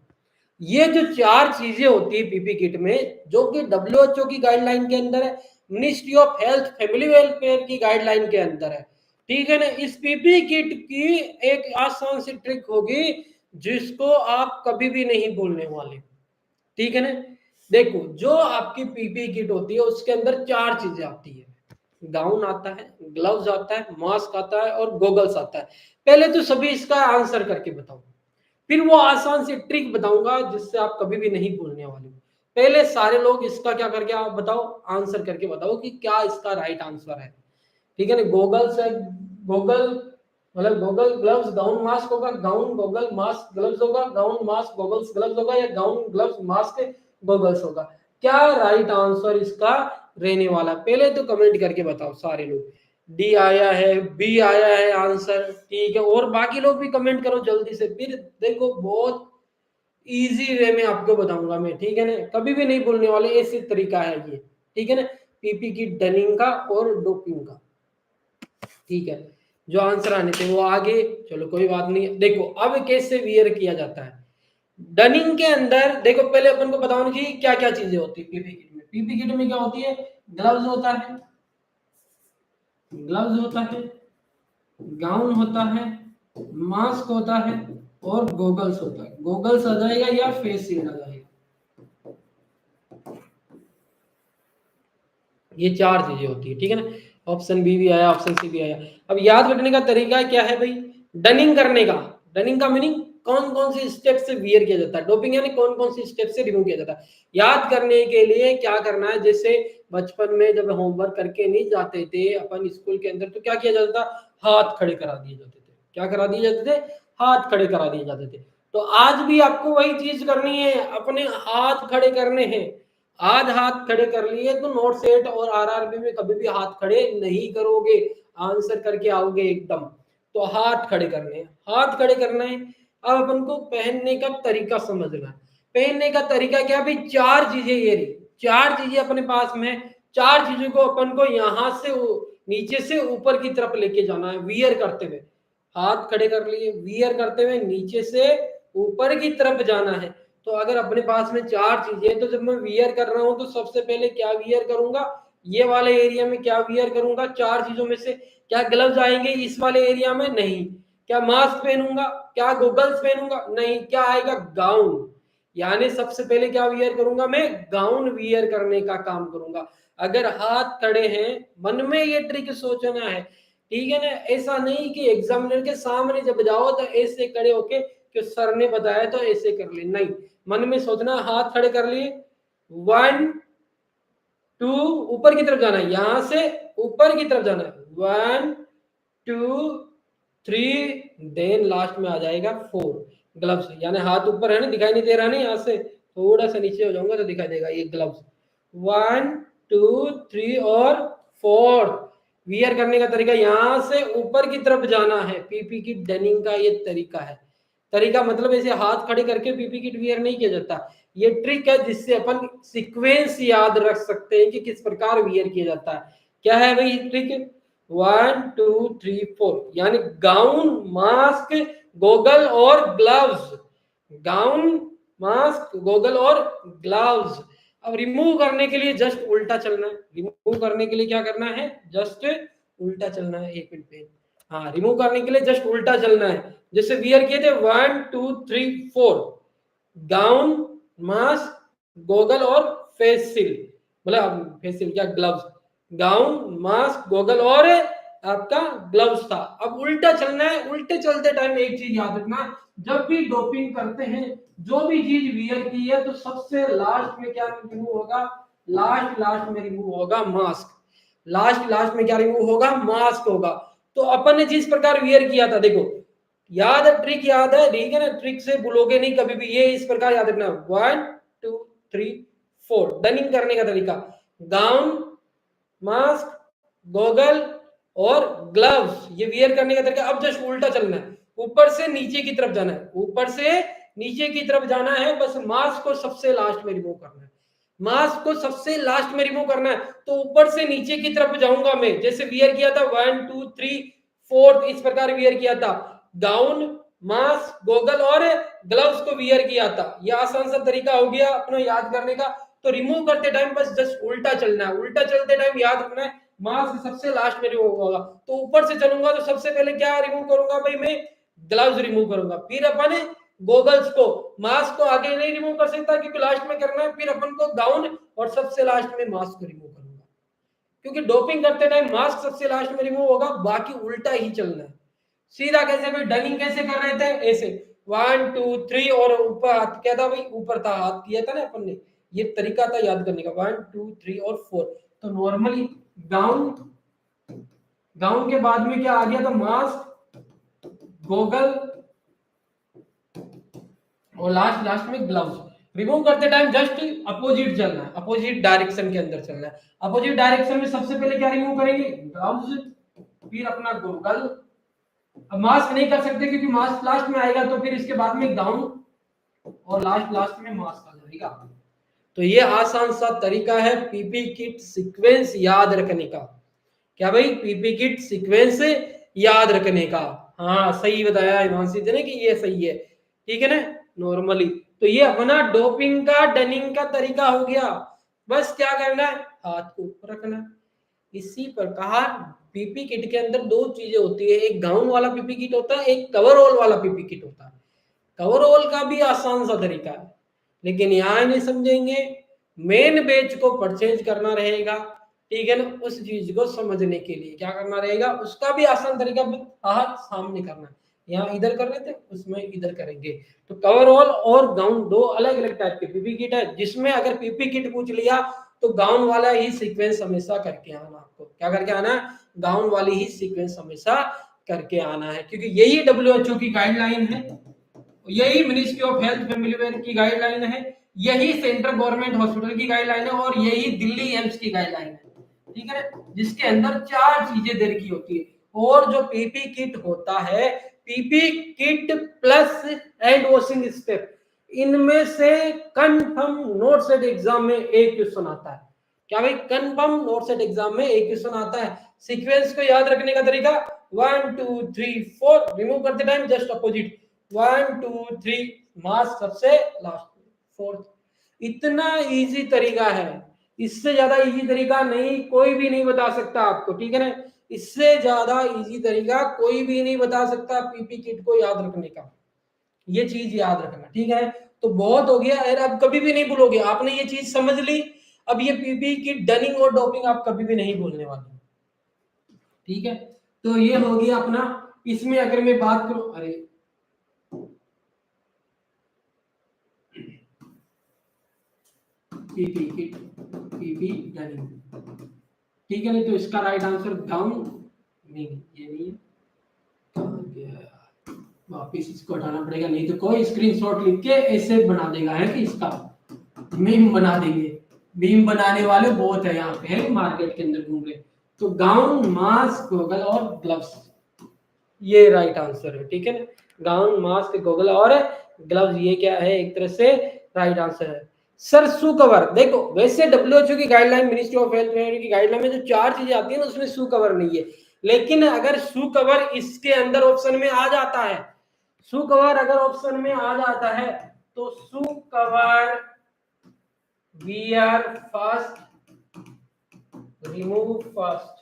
ये जो चार चीजें होती है पीपी किट में, जो कि WHO की गाइडलाइन के अंदर है, ministry of health family welfare की गाइडलाइन के अंदर है, ठीक है ना। इस पीपी किट की एक आसान सी ट्रिक होगी जिसको आप कभी भी नहीं भूलने वाले, ठीक है ना। देखो जो आपकी पीपी किट होती है उसके अंदर चार चीजें आती है, गाउन आता है, ग्लव्स आता है, मास्क आता है और गॉगल्स आता है। पहले तो सभी इसका आंसर करके बताओ, फिर वो आसान सी ट्रिक बताऊंगा जिससे आप कभी भी नहीं भूलने वाले। पहले सारे लोग इसका क्या करके आप बताओ, आंसर करके बताओ कि क्या इसका राइट आंसर है, ठीक है ना। गॉगल्स है, गॉगल मतलब गॉगल ग्लव्स गाउन मास्क होगा, गाउन गॉगल मास्क ग्लव्स होगा, गाउन मास्क गॉगल्स ग्लव्स होगा, या गाउन ग्लव्स मास्क गॉगल्स होगा। क्या राइट आंसर इसका रहने वाला, पहले तो कमेंट करके बताओ सारे लोग। डी आया है, बी आया है आंसर, ठीक है, और बाकी लोग भी कमेंट करो जल्दी से। फिर देखो बहुत इजी वे में आपको बताऊंगा मैं, ठीक है ना, कभी भी नहीं भूलने वाले, ऐसी तरीका है ये, ठीक है ना, पीपी की डनिंग का और डोपिंग का, ठीक है। जो आंसर आने थे वो आगे, चलो कोई बात नहीं। देखो अब कैसे वियर किया जाता है डनिंग के अंदर। देखो पहले अपन को बताओ कि क्या क्या चीजें होती है पीपी किट में। पीपी किट में क्या होती है? ग्लव्स होता है, ग्लव्स होता है, गाउन होता है, मास्क होता है और गॉगल्स होता है। गॉगल्स आ जाएगा या फेस शील्ड आ जाएगा, ये चार चीजें होती है, ठीक है ना। ऑप्शन बी भी आया, ऑप्शन सी भी आया। अब याद रखने का तरीका क्या है भाई? डनिंग करने का, डनिंग का मीनिंग कौन कौन सी स्टेप से वियर किया जाता है, डोपिंग यानी कौन कौन सी स्टेप से रिमूव किया जाता है। याद करने के लिए क्या करना है, जैसे बचपन में जब होमवर्क करके नहीं जाते थे अपन स्कूल के अंदर, तो क्या किया जाता था? हाथ खड़े करा दिए जाते थे। क्या करा दिए जाते थे? हाथ खड़े करा दिए जाते थे। तो आज भी आपको वही चीज करनी है, अपने हाथ खड़े करने हैं। आज हाथ खड़े कर लिए तो नोट सेट और आरआरबी में कभी भी हाथ खड़े नहीं करोगे। आंसर करके आओगे एकदम। तो हाथ खड़े करने हैं, हाथ खड़े करना है। अब अपन को पहनने का तरीका समझना है। पहनने का तरीका क्या भाई, चार चीजें ये रही, चार चीजें अपने पास में, चार चीजों को अपन को यहां से नीचे से ऊपर की तरफ लेके जाना है वियर करते हुए। हाथ खड़े कर लिए, वियर करते हुए नीचे से ऊपर की तरफ जाना है। तो अगर अपने पास में चार चीजें, तो जब मैं वियर कर रहा हूं तो सबसे पहले क्या वियर करूंगा, ये वाले एरिया में क्या वियर करूंगा, चार चीजों में से क्या ग्लव्स आएंगे इस वाले एरिया में, नहीं। क्या मास्क पहनूंगा, क्या गॉगल्स पहनूंगा, नहीं। क्या आएगा, गाउन। यानी सबसे पहले क्या वियर करूंगा, मैं गाउन वियर करने का काम करूंगा। अगर हाथ खड़े हैं, मन में ये ट्रिक सोचना है, ठीक है ना। ऐसा नहीं कि एग्जामिनर के सामने जब जाओ तो ऐसे खड़े होके कि सर ने बताया तो ऐसे कर ले, नहीं। मन में सोचना, हाथ खड़े कर लिए, 1 2, ऊपर की तरफ जाना है, यहां से ऊपर की तरफ जाना है, 1 2 3, देन लास्ट में आ जाएगा 4। ग्लव्स, यानी हाथ ऊपर है ना, दिखाई नहीं दे रहा ना, यहाँ से थोड़ा सा नीचे हो जाऊंगा तो दिखाई देगा ये ग्लव्स। 1 2 3 और 4। वियर करने का तरीका, यहां से ऊपर की तरफ जाना है। पीपी किट डनिंग का ये तरीका है। तरीका मतलब ऐसे हाथ खड़े करके पीपी किट वियर नहीं किया जाता। ये ट्रिक है जिससे अपन सीक्वेंस याद रख सकते हैं कि किस प्रकार वियर किया जाता है। क्या है भाई ट्रिक, 1 2 3 4, यानी गाउन, मास्क, गोगल और ग्लव्स। गाउन, मास्क, गोगल और ग्लव्स। अब रिमूव करने के लिए जस्ट उल्टा चलना है। रिमूव करने के लिए क्या करना है, जस्ट उल्टा चलना है। एक मिनट पे, हाँ, रिमूव करने के लिए जस्ट उल्टा चलना है। जैसे वियर किए थे 1 2 3 4, गाउन, मास्क, गोगल और फेस शील्ड, मतलब फेस शील्ड क्या, ग्लव्स। गाउन, मास्क, गोगल और आपका ग्लव्स था। अब उल्टा चलना है। उल्टे चलते टाइम एक चीज याद रखना, जब भी डोपिंग करते हैं, जो भी चीज वियर की है, तो सबसे लास्ट में क्या रिमूव होगा, लास्ट में रिमूव होगा मास्क। लास्ट में क्या रिमूव होगा, मास्क होगा। तो अपन ने जिस प्रकार वियर किया था, देखो याद है, ट्रिक याद है, ठीक है ना, ट्रिक से भूलोगे नहीं कभी भी। ये इस प्रकार याद रखना, 1 2 3 4, डनिंग करने का तरीका, गाउन, मास्क, गोगल और ग्लव्स, ये वियर करने का तरीका। अब जस्ट उल्टा चलना है, ऊपर से नीचे की तरफ जाना है, ऊपर से नीचे की तरफ जाना है। बस मास्क को सबसे लास्ट में रिमूव करना है, मास्क को सबसे लास्ट में रिमूव करना है। तो ऊपर से नीचे की तरफ जाऊंगा मैं, जैसे वियर किया था 1 2 3 4, इस प्रकार वियर किया था। गाउन, मास्क, गोगल और ग्लव्स को वियर किया था। यह आसान सा तरीका हो गया अपना याद करने का। तो रिमूव करते टाइम बस जस्ट उल्टा चलना है। उल्टा चलते टाइम याद रखना है, मास्क सबसे लास्ट में रिमूव होगा। तो ऊपर से चलूंगा तो सबसे पहले क्या रिमूव करूंगा भाई, मैं ग्लव्स रिमूव करूंगा। फिर अपन गोगल्स को, मास्क को आगे नहीं रिमूव कर सकता क्योंकि लास्ट में करना है। फिर अपन को गाउन और सबसे लास्ट में मास्क को रिमूव करूंगा, क्योंकि डोपिंग करते टाइम मास्क सबसे लास्ट में रिमूव होगा, बाकी उल्टा ही चलना है। सीधा कैसे भाई, डनिंग कैसे कर रहे थे, ऐसे 1 2 3 और ऊपर हाथ क्या था भाई, ऊपर था, हाथ किया था ना अपन ने, ये तरीका था याद करने का, 1 2 3 और 4। तो नॉर्मली गाउन, गाउन के बाद में क्या आ गया था, मास्क, गोगल और लास्ट में ग्लव्स। रिमूव करते टाइम जस्ट अपोजिट चलना है, अपोजिट डायरेक्शन के अंदर चलना है। अपोजिट डायरेक्शन में सबसे पहले क्या रिमूव करेंगे, ग्लव्स, फिर अपना गोगल। अब मास्क नहीं कर सकते क्योंकि मास्क लास्ट में आएगा, तो फिर इसके बाद में गाउन और लास्ट में मास्क आ जाएगा। तो ये आसान सा तरीका है पीपी किट सीक्वेंस याद रखने का। क्या भाई, पीपी किट सीक्वेंस याद रखने का। हाँ, सही बताया हिमांशी जी ने कि ये सही है, ठीक है ना, नॉर्मली। तो ये अपना डोपिंग का, डनिंग का तरीका हो गया। बस क्या करना है, हाथ को ऊपर रखना है। इसी प्रकार पीपी किट के अंदर दो चीजें होती है, एक गाउन वाला पीपी किट होता है, एक कवरऑल वाला पीपी किट होता है। कवरऑल का भी आसान सा तरीका है, लेकिन यहाँ नहीं समझेंगे। मेन बैच को परचेज करना रहेगा, ठीक है ना। उस चीज को समझने के लिए क्या करना रहेगा, उसका भी आसान तरीका हाथ सामने करना है। यहाँ इधर कर रहे थे, उसमें इधर करेंगे। तो कवरऑल और गाउन दो अलग अलग टाइप के पीपी किट है, जिसमें अगर पीपी किट पूछ लिया तो गाउन वाला ही सीक्वेंस हमेशा करके आना। आपको क्या करके आना है, गाउन वाली ही सीक्वेंस हमेशा करके आना है, क्योंकि यही WHO की गाइडलाइन है, यही ministry of health family welfare की गाइडलाइन है, यही सेंट्रल गवर्नमेंट हॉस्पिटल की गाइडलाइन है और यही दिल्ली एम्स की गाइडलाइन है। ठीक है ना, जिसके अंदर 4 चीजें दे रखी होती है। और जो पीपी किट होता है, PP kit plus hand washing step, इनमें से कंफर्म नोट सेट एग्जाम में एक क्वेश्चन आता है। क्या भाई, कंफर्म नोट सेट एग्जाम में एक क्वेश्चन आता है। सीक्वेंस को याद रखने का तरीका 1 2 3 4, रिमूव करते टाइम जस्ट अपोजिट 1 2 3, मास्क सबसे लास्ट, फोर्थ। इतना इजी तरीका है, इससे ज्यादा इजी तरीका नहीं, कोई भी नहीं बता सकता आपको, ठीक है ना। इससे ज्यादा इजी तरीका कोई भी नहीं बता सकता पीपी किट को याद रखने का। ये चीज याद रखना, ठीक है। तो बहुत हो गया यार, अब कभी भी नहीं भूलोगे, आपने ये चीज समझ ली। अब ये पीपी किट डनिंग और डोपिंग आप कभी भी नहीं भूलने वाले, ठीक है। तो ये हो गया अपना। इसमें अगर मैं बात करूं, अरे पीपी किट, पीपी डनिंग, ठीक है ना। तो इसका राइट आंसर गाउन नहीं, ये नहीं है, कहाँ गया यार, वापिस इसको हटाना पड़ेगा, नहीं तो कोई स्क्रीनशॉट लिख के ऐसे बना देगा है कि इसका मीम बना देंगे। मीम बनाने वाले बहुत है यहाँ पे, है मार्केट के अंदर घूम रहे। तो गाउन, मास्क, गॉगल और ग्लव्स, ये राइट आंसर है, ठीक है ना। गाउन, मास्क, गॉगल और ग्लव्स, ये क्या है, एक तरह से राइट आंसर है। सर शू कवर, देखो वैसे डब्ल्यूएचओ की गाइडलाइन, मिनिस्ट्री ऑफ हेल्थ की गाइडलाइन में जो 4 चीजें आती है ना, उसमें शू कवर नहीं है। लेकिन अगर शू कवर इसके अंदर ऑप्शन में आ जाता है, शू कवर अगर ऑप्शन में आ जाता है, तो shoe cover wear first, remove first.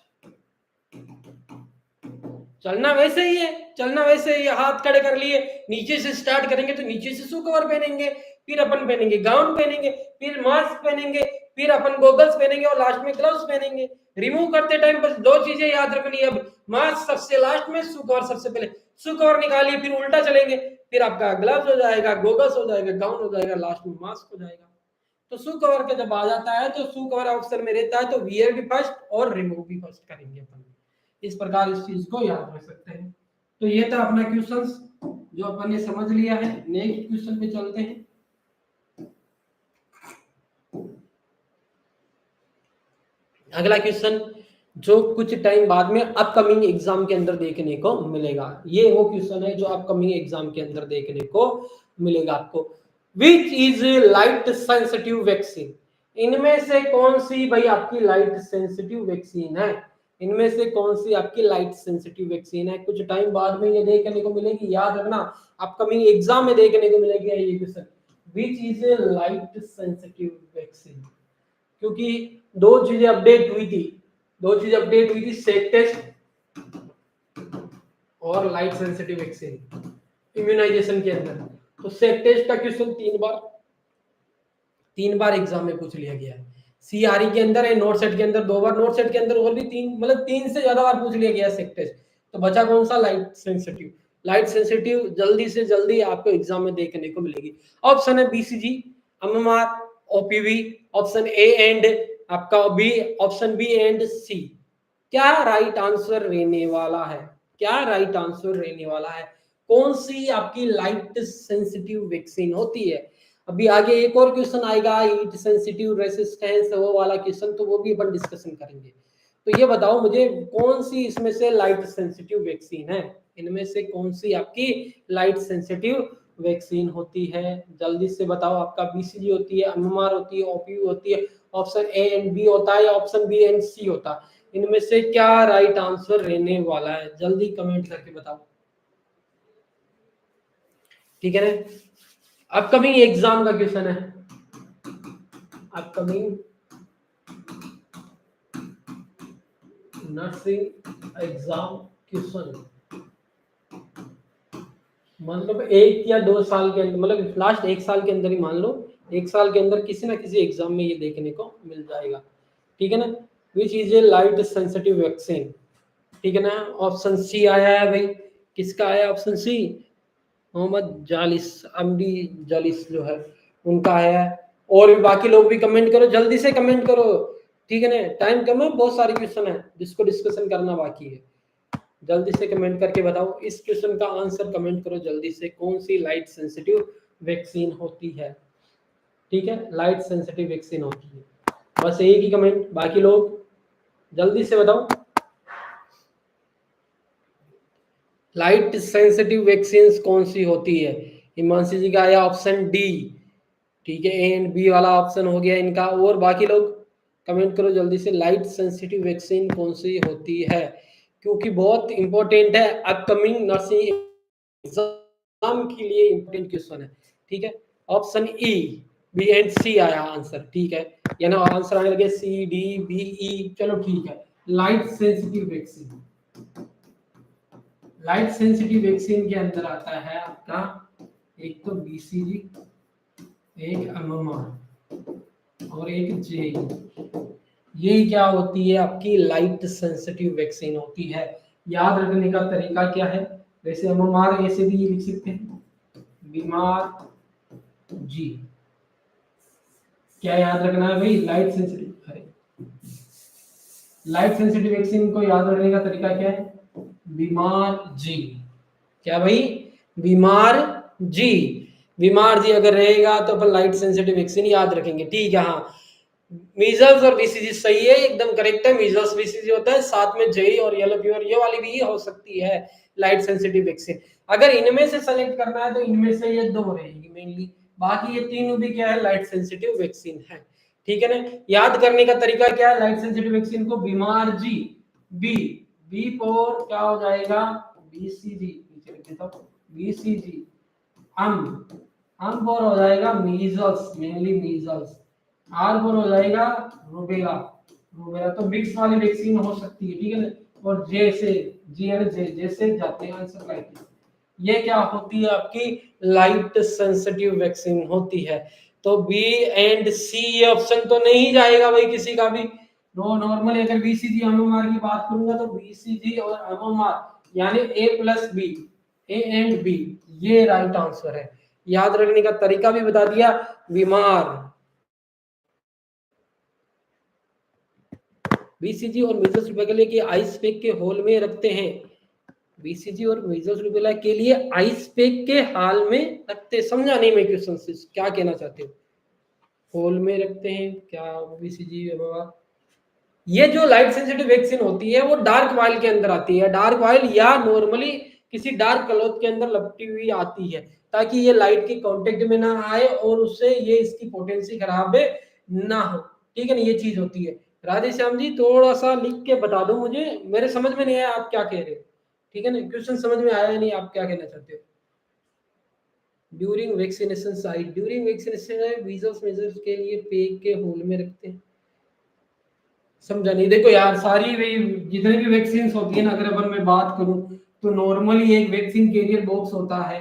चलना वैसे ही है, चलना वैसे ही है, हाथ खड़े कर लिए, नीचे से स्टार्ट करेंगे तो नीचे से शू कवर पहनेंगे, फिर अपन पहनेंगे गाउन पहनेंगे, फिर मास्क पहनेंगे, फिर अपन गॉगल्स पहनेंगे और लास्ट में ग्लव्स पहनेंगे। रिमूव करते टाइम बस 2 चीजें याद रखनी है। अब मास्क सबसे लास्ट में, शू कवर सबसे पहले। शू कवर निकालिए, फिर उल्टा चलेंगे, फिर आपका ग्लव्स हो जाएगा, गॉगल्स हो जाएगा, गाउन हो जाएगा, लास्ट में मास्क हो जाएगा। तो शू कवर का जब आ जाता है तो शू कवर ऑप्शन में रहता है, तो वियर भी फर्स्ट और रिमूव भी फर्स्ट करेंगे अपन। इस प्रकार इस चीज को याद रख सकते हैं। तो ये था अपना क्वेश्चंस जो अपन ने समझ लिया है। नेक्स्ट क्वेश्चन पे चलते हैं। अगला क्वेश्चन जो कुछ टाइम बाद में अपकमिंग एग्जाम के अंदर देखने को मिलेगा, ये वो क्वेश्चन है जो अपकमिंग एग्जाम के अंदर देखने को मिलेगा आपको। Which is light sensitive vaccine, इनमें से कौन सी भाई आपकी लाइट सेंसिटिव वैक्सीन है, इनमें से कौन सी आपकी लाइट सेंसिटिव वैक्सीन है। कुछ टाइम बाद में ये देखने को मिलेगी, याद रखना अपकमिंग एग्जाम में देखने को मिलेगी ये question, which is light sensitive vaccine. क्योंकि 2 चीजें अपडेट हुई थी, 2 चीजें अपडेट हुई थी, सेक टेस्ट और लाइट सेंसिटिव वैक्सीन इम्यूनाइजेशन के अंदर। तो सेक टेस्ट का क्वेश्चन 3 बार एग्जाम में पूछ लिया गया है। सीआरई के अंदर है, नोट सेट के अंदर 2 बार, नोट सेट के अंदर और भी 3, मतलब 3 से ज्यादा बार पूछ लिया गया है सेक टेस्ट। तो बचा कौन सा, लाइट सेंसिटिव। लाइट सेंसिटिव जल्दी से जल्दी आपको एग्जाम में देखने को मिलेगी। ऑप्शन है BCG, MMR, OPV, option A and आपका बी, ऑप्शन बी एंड सी। क्या राइट आंसर रहने वाला है, क्या राइट आंसर रहने वाला है, कौन सी आपकी लाइट सेंसिटिव वैक्सीन होती है। अभी आगे एक और क्वेश्चन आएगा, हीट सेंसिटिव रेसिस्टेंस, वो वाला क्वेश्चन, तो वो भी अपन डिस्कशन करेंगे। तो ये बताओ मुझे कौन सी इसमें से लाइट सेंसिटिव वैक्सीन है, इनमें से कौन सी आपकी लाइट सेंसिटिव वैक्सीन होती है, जल्दी से बताओ। आपका बीसीजी होती है, एमएमआर होती है, ओपीवी होती है, ऑप्शन ए एंड बी होता है, ऑप्शन बी एंड सी होता है। इनमें से क्या राइट आंसर रहने वाला है, जल्दी कमेंट करके बताओ, ठीक है ना। अपकमिंग एग्जाम का क्वेश्चन है, अपकमिंग नर्सिंग एग्जाम क्वेश्चन, मतलब 1 या 2 साल के अंदर, मतलब लास्ट 1 साल के अंदर ही मान लो, 1 साल के अंदर किसी ना किसी एग्जाम में ये देखने को मिल जाएगा, ठीक है ना। Which is a light sensitive vaccine, ठीक है ना। ऑप्शन सी आया है भाई, किसका आया ऑप्शन सी, मोहम्मद जालिस, अमडी जालिस जो है उनका आया है। और भी बाकी लोग भी कमेंट करो, जल्दी से कमेंट करो, ठीक है ना, टाइम कम है, बहुत सारे क्वेश्चन है जिसको डिस्कशन करना बाकी है। जल्दी से कमेंट करके बताओ, इस क्वेश्चन का आंसर कमेंट करो जल्दी से, कौन सी लाइट सेंसिटिव वैक्सीन होती है, ठीक है, लाइट सेंसिटिव वैक्सीन होती है। बस एक ही कमेंट, बाकी लोग जल्दी से बताओ। लाइट सेंसिटिव वैक्सीन कौन सी होती है? हिमांशी जी का आया ऑप्शन डी। ठीक है, ए एंड बी वाला ऑप्शन हो गया इनका। और बाकी लोग कमेंट करो जल्दी से, लाइट सेंसिटिव वैक्सीन कौन सी होती है, क्योंकि बहुत इंपॉर्टेंट है, अपकमिंग नर्सिंग एग्जाम के लिए इंपॉर्टेंट क्वेश्चन है। ठीक है, ऑप्शन ई, बी एंड सी आया आंसर। ठीक है, यानी आंसर आने लगे सी डी बी ई। चलो ठीक है, light sensitive vaccine, light sensitive vaccine के अंदर आता है आपका एक तो बीसीजी, एक एमएमआर और एक जे। ये क्या होती है? आपकी लाइट सेंसिटिव वैक्सीन होती है। याद रखने का तरीका क्या है? वैसे एमएमआर ऐसे भी लिख सकते हैं, बीमार जी। क्या याद रखना है भाई? लाइट सेंसिटिव, अरे लाइट सेंसिटिव वैक्सीन को याद रखने का तरीका क्या है? बीमार जी। क्या भाई? बीमार जी। बीमार जी अगर रहेगा तो अपन लाइट सेंसिटिव वैक्सीन याद रखेंगे। ठीक है, हाँ, मीजल्स और बीसीजी सही है, एकदम करेक्ट है। मीजल्स बीसीजी होता है, साथ में जेई और येलो फीवर ये वाली भी हो सकती है लाइट सेंसिटिव वैक्सीन। अगर इनमें से सेलेक्ट करना है तो इनमें से ये दो रहेगी मेनली, बाकी ये तीनों भी क्या है? लाइट सेंसिटिव वैक्सीन है। ठीक है ना? याद करने का तरीका क्या है लाइट सेंसिटिव वैक्सीन को? बीमार जी, बी, बी फॉर क्या हो जाएगा? बीसीजी, नीचे लिख देता हूं, बीसीजी। हम फॉर हो जाएगा मीजल्स, मेनली मीजल्स। आर फॉर हो जाएगा रूबेला, रूबेला। तो मिक्स वाली वैक्सीन हो सकती है। ठीक है ना? और जे से, जी एंड जे, जैसे जाते हैं आंसर लाइट। ये क्या होती है? आपकी लाइट सेंसिटिव वैक्सीन होती है। तो बी एंड सी ऑप्शन तो नहीं जाएगा भाई किसी का भी। नो, नॉर्मली अगर बीसीजी एमएमआर की बात करूंगा तो बीसीजी और एमएमआर यानी A plus B, A and B, ये राइट आंसर है। याद रखने का तरीका भी बता दिया। बीमार, बीसीजी और मीजल्स रूबेला के लिए आइस पैक के होल में रखते हैं। बीसीजी और मीजल्स रूबेला के लिए आइस पैक के हाल में रखते, समझा नहीं मैं क्वेश्चन से क्या कहना चाहते हो? होल में रखते हैं क्या बीसीजी? ये जो लाइट सेंसिटिव वैक्सीन होती है वो डार्क वायल के अंदर आती है, डार्क वायल या नॉर्मली किसी डार्क क्लॉथ के अंदर लपटी हुई आती है, ताकि ये लाइट के कांटेक्ट में ना आए और उससे ये इसकी पोटेंसी खराब ना हो। ठीक है ना? ये चीज होती है। राधे श्याम जी थोड़ा सा लिख के बता दो मुझे, मेरे समझ में नहीं आया आप क्या कह रहे हो। ठीक है ना? क्वेश्चन समझ में आया नहीं, आप क्या कहना चाहते हो? During vaccination site, during vaccination measles measures के लिए पेग के होल में रखते हैं। समझा नहीं। देखो यार, सारी जितनी भी वैक्सीन होती है ना, अगर अपन मैं बात करूं तो नॉर्मली एक वैक्सीन कैरियर बॉक्स होता है,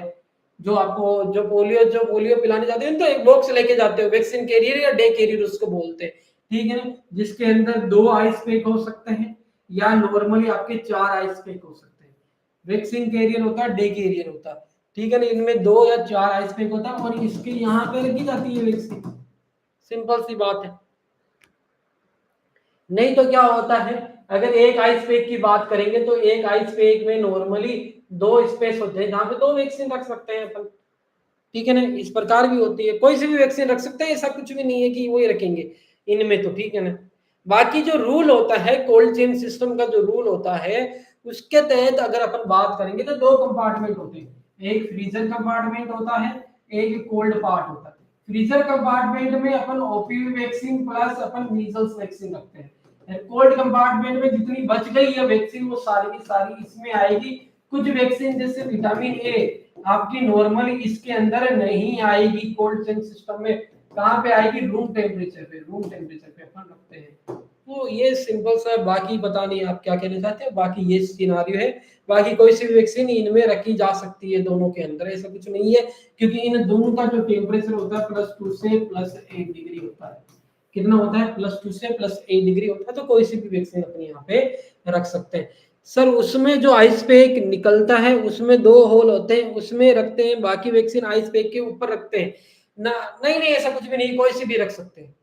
जो आपको जो पोलियो पिलाने जाते हैं तो एक बॉक्स लेके जाते हो, वैक्सीन कैरियर या डे कैरियर उसको बोलते हैं। ठीक है ना? जिसके अंदर 2 आइस पैक हो सकते हैं या नॉर्मली आपके 4 आइस पैक हो सकते हैं। वैक्सीन कैरियर होता है, डे कैरियर होता है। ठीक है ना? इनमें 2 या 4 आइस पैक होता है और इसके यहाँ पे रखी जाती है वैक्सीन। सिंपल सी बात है। नहीं तो क्या होता है, अगर एक आइस पैक की बात करेंगे तो एक आइस पैक में नॉर्मली 2 स्पेस होते हैं जहां पे 2 वैक्सीन रख सकते हैं अपन। ठीक है ना? इस प्रकार भी होती है, कोई सी भी वैक्सीन रख सकते हैं, ऐसा कुछ भी नहीं है कि वही रखेंगे इनमें तो। ठीक है ना? बाकी जो रूल होता है कोल्ड चेन सिस्टम का, जो रूल होता है उसके तहत अगर अपन बात करेंगे तो 2 कंपार्टमेंट होते हैं, एक फ्रीजर कंपार्टमेंट होता है, एक कोल्ड पार्ट होता है। फ्रीजर कंपार्टमेंट में अपन ओपीवी वैक्सीन प्लस अपन मीजल्स वैक्सीन रखते हैं। कोल्ड कंपार्टमेंट में जितनी बच गई है वैक्सीन वो सारी की सारी इसमें आएगी। कुछ वैक्सीन जैसे विटामिन ए आपकी नॉर्मली इसके अंदर नहीं आएगी कोल्ड चेन सिस्टम में, कहां पे आएगी? रूम टेम्परेचर पे, रूम टेम्परेचर पे अपन रखते हैं। तो ये सिंपल सा, बाकी पता नहीं आप क्या कहना चाहते हैं, बाकी ये सिनेरियो है। बाकी कोई सी भी वैक्सीन इनमें रखी जा सकती है, दोनों के अंदर ऐसा कुछ नहीं है, क्योंकि इन दोनों का जो टेम्परेचर होता है +2 से +8 डिग्री होता है। कितना होता है? +2 से +8 डिग्री होता है। तो कोई सी भी वैक्सीन अपने यहाँ पे रख सकते हैं। सर उसमें जो आइस पैक निकलता है उसमें 2 होल होते हैं, उसमें रखते हैं, बाकी वैक्सीन आइस पैक के ऊपर रखते हैं ना? नहीं नहीं, ऐसा कुछ भी नहीं, कोई सी भी रख सकते हैं।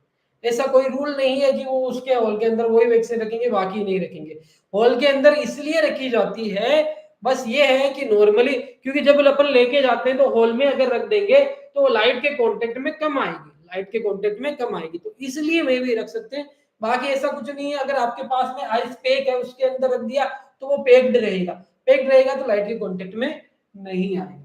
ऐसा कोई रूल नहीं है कि वो उसके हॉल के अंदर वही वैक्सीन रखेंगे बाकी नहीं रखेंगे। हॉल के अंदर इसलिए रखी जाती है, बस ये है कि नॉर्मली, क्योंकि जब अपन लेके जाते हैं तो हॉल में अगर रख देंगे तो लाइट के कांटेक्ट में कम आएगी, लाइट के कांटेक्ट में कम आएगी, तो इसलिए मैं भी रख सकते हैं। बाकी ऐसा कुछ नहीं है। अगर आपके पास में आइस पैक है उसके अंदर रख दिया तो वो पैक्ड रहेगा, पैक्ड रहेगा तो लाइट के कांटेक्ट में नहीं आएगा।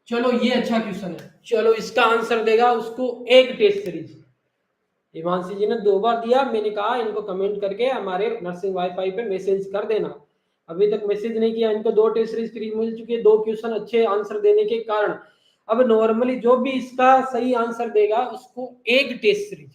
चलो ये अच्छा क्वेश्चन है, चलो इसका आंसर देगा उसको एक टेस्ट सीरीज। हिमांशी जी ने 2 बार दिया, मैंने कहा इनको कमेंट करके हमारे नर्सिंग वाईफाई पे मैसेज कर देना। अभी तक मैसेज नहीं किया, इनको 2 टेस्ट सीरीज फ्री मिल चुकी है, 2 क्वेश्चन अच्छे आंसर देने के कारण। अब नॉर्मली जो भी इसका सही आंसर देगा उसको एक टेस्ट सीरीज,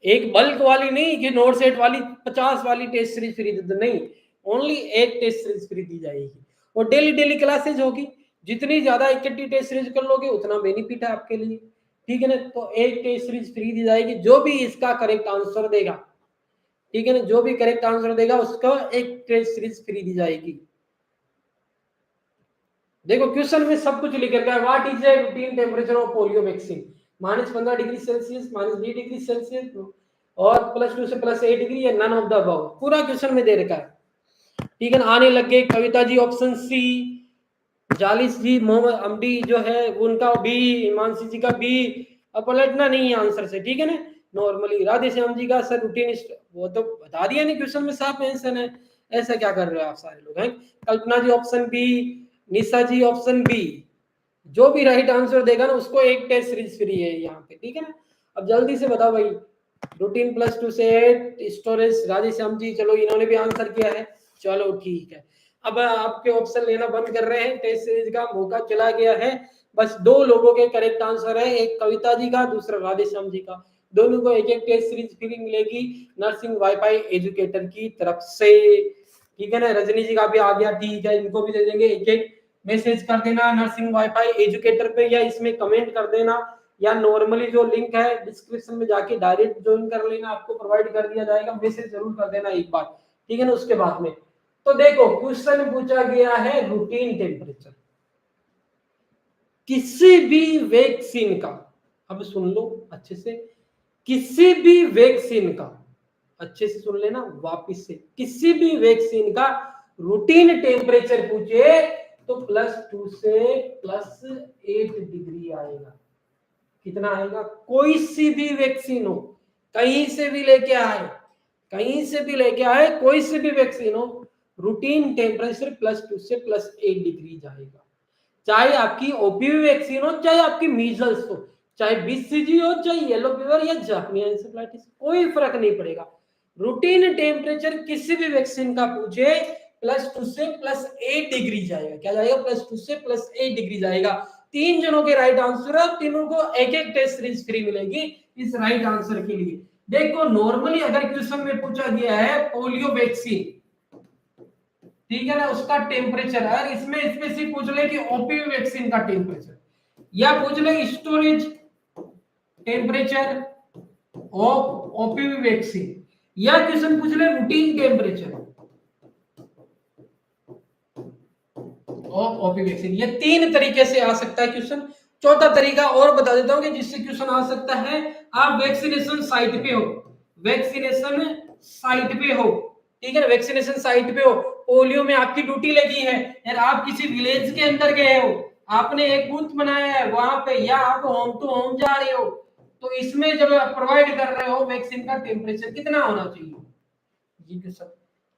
एक बल्क वाली नहीं कि नोट सेट वाली 50 वाली टेस्ट सीरीज फ्री नहीं, ओनली एक टेस्ट सीरीज फ्री दी जाएगी। और डेली डेली क्लासेज होगी, जितनी ज्यादा इकट्ठी टेस्ट सीरीज कर लोगे उतना बेनिफिट है आपके लिए, ठीक है ना। तो एक टेस्ट सीरीज फ्री दी जाएगी, जो भी इसका करेक्ट आंसर देगा, ठीक है ना, जो भी करेक्ट आंसर देगा उसको एक टेस्ट सीरीज फ्री दी जाएगी। देखो क्वेश्चन में सब कुछ लिख रखा है, what is the routine temperature of polio vaccine, -15 degree Celsius, -20 degree Celsius और +2 से +8 डिग्री, या नन ऑफ द अबव, पूरा क्वेश्चन में दे रखा है, ठीक है ना। आने लग गए कविता जी ऑप्शन सी, जालिस जी मोहम्मद अमडी जो है उनका बी, हिमांशी जी का बी, अब पलटना नहीं है आंसर से, ठीक है ना। नॉर्मली राधे श्याम जी का सर रूटीन, वो तो बता दिया नहीं, क्वेश्चन में साफ मेंशन है, ऐसा क्या कर रहे हो आप सारे लोग हैं। कल्पना जी ऑप्शन बी, निशा जी ऑप्शन बी, जो भी राइट आंसर देगा ना उसको एक टेस्ट सीरीज फ्री है यहाँ पे, ठीक है ना। अब जल्दी से बताओ भाई, रूटीन +2 से 8 स्टोरेज, राधे श्याम जी चलो इन्होंने भी आंसर किया है, चलो ठीक है। अब आपके ऑप्शन लेना बंद कर रहे हैं, टेस्ट सीरीज का मौका चला गया है। बस 2 लोगों के करेक्ट आंसर है, एक कविता जी का, दूसरा राधे श्याम जी का, दोनों को एक एक टेस्ट सीरीज फ्री मिलेगी नर्सिंग वाईफाई एजुकेटर की तरफ से, ठीक है ना। रजनी जी का भी आ गया, ठीक है, इनको भी दे देंगे, एक एक मैसेज कर देना नर्सिंग वाईफाई एजुकेटर पे, या इसमें कमेंट कर देना, या नॉर्मली जो लिंक है डिस्क्रिप्शन में जाके डायरेक्ट ज्वाइन कर लेना, आपको प्रोवाइड कर दिया जाएगा, मैसेज जरूर कर देना एक बार, ठीक है ना। उसके बाद में तो देखो क्वेश्चन पूछा गया है रूटीन टेम्परेचर किसी भी वैक्सीन का, अब सुन लो अच्छे से, किसी भी वैक्सीन का, अच्छे से सुन लेना वापिस से, किसी भी वैक्सीन का रूटीन टेम्परेचर पूछे तो +2 से +8 डिग्री आएगा। कितना आएगा, कोई सी भी वैक्सीन हो, कहीं से भी लेके आए, कहीं से भी लेके आए, कोई सी भी वैक्सीन हो, रूटीन टेम्परेचर +2 से +8 डिग्री जाएगा। चाहे आपकी ओपीवी वैक्सीन हो, चाहे आपकी मीजल्स हो, चाहे बीसीजी हो, चाहे येलो फीवर या जापानी एन्सेफेलाइटिस, कोई फर्क नहीं पड़ेगा। रूटीन टेम्परेचर किसी भी वैक्सीन का पूछे +2 से +8 डिग्री जाएगा। क्या जाएगा, +2 से +8 डिग्री जाएगा। 3 जनों के राइट आंसर है, तीनों को एक एक टेस्ट सीरीज फ्री मिलेगी इस राइट आंसर के लिए। देखो नॉर्मली अगर क्वेश्चन में पूछा गया है पोलियो वैक्सीन, ठीक है ना, उसका टेम्परेचर है, इसमें स्पेसिफिक पूछ ले कि ओपीवी वैक्सीन का टेम्परेचर, या पूछ ले storage temperature of OPV vaccine, या क्वेश्चन पूछ ले routine temperature of OPV vaccine, ये 3 तरीके से आ सकता है क्वेश्चन। चौथा तरीका और बता देता हूं कि जिससे क्वेश्चन आ सकता है, आप वैक्सीनेशन साइट पे हो, वैक्सीनेशन साइट पे हो, ठीक है ना, वैक्सीनेशन साइट पे हो, पोलियो में आपकी ड्यूटी लगी है, यार आप किसी विलेज के अंदर गए हो, आपने एक बूथ बनाया है वहां पे, या आप होम टू होम जा रहे हो, तो इसमें जब आप प्रोवाइड कर रहे हो वैक्सीन का टेम्परेचर कितना होना चाहिए, ये क्वेश्चन।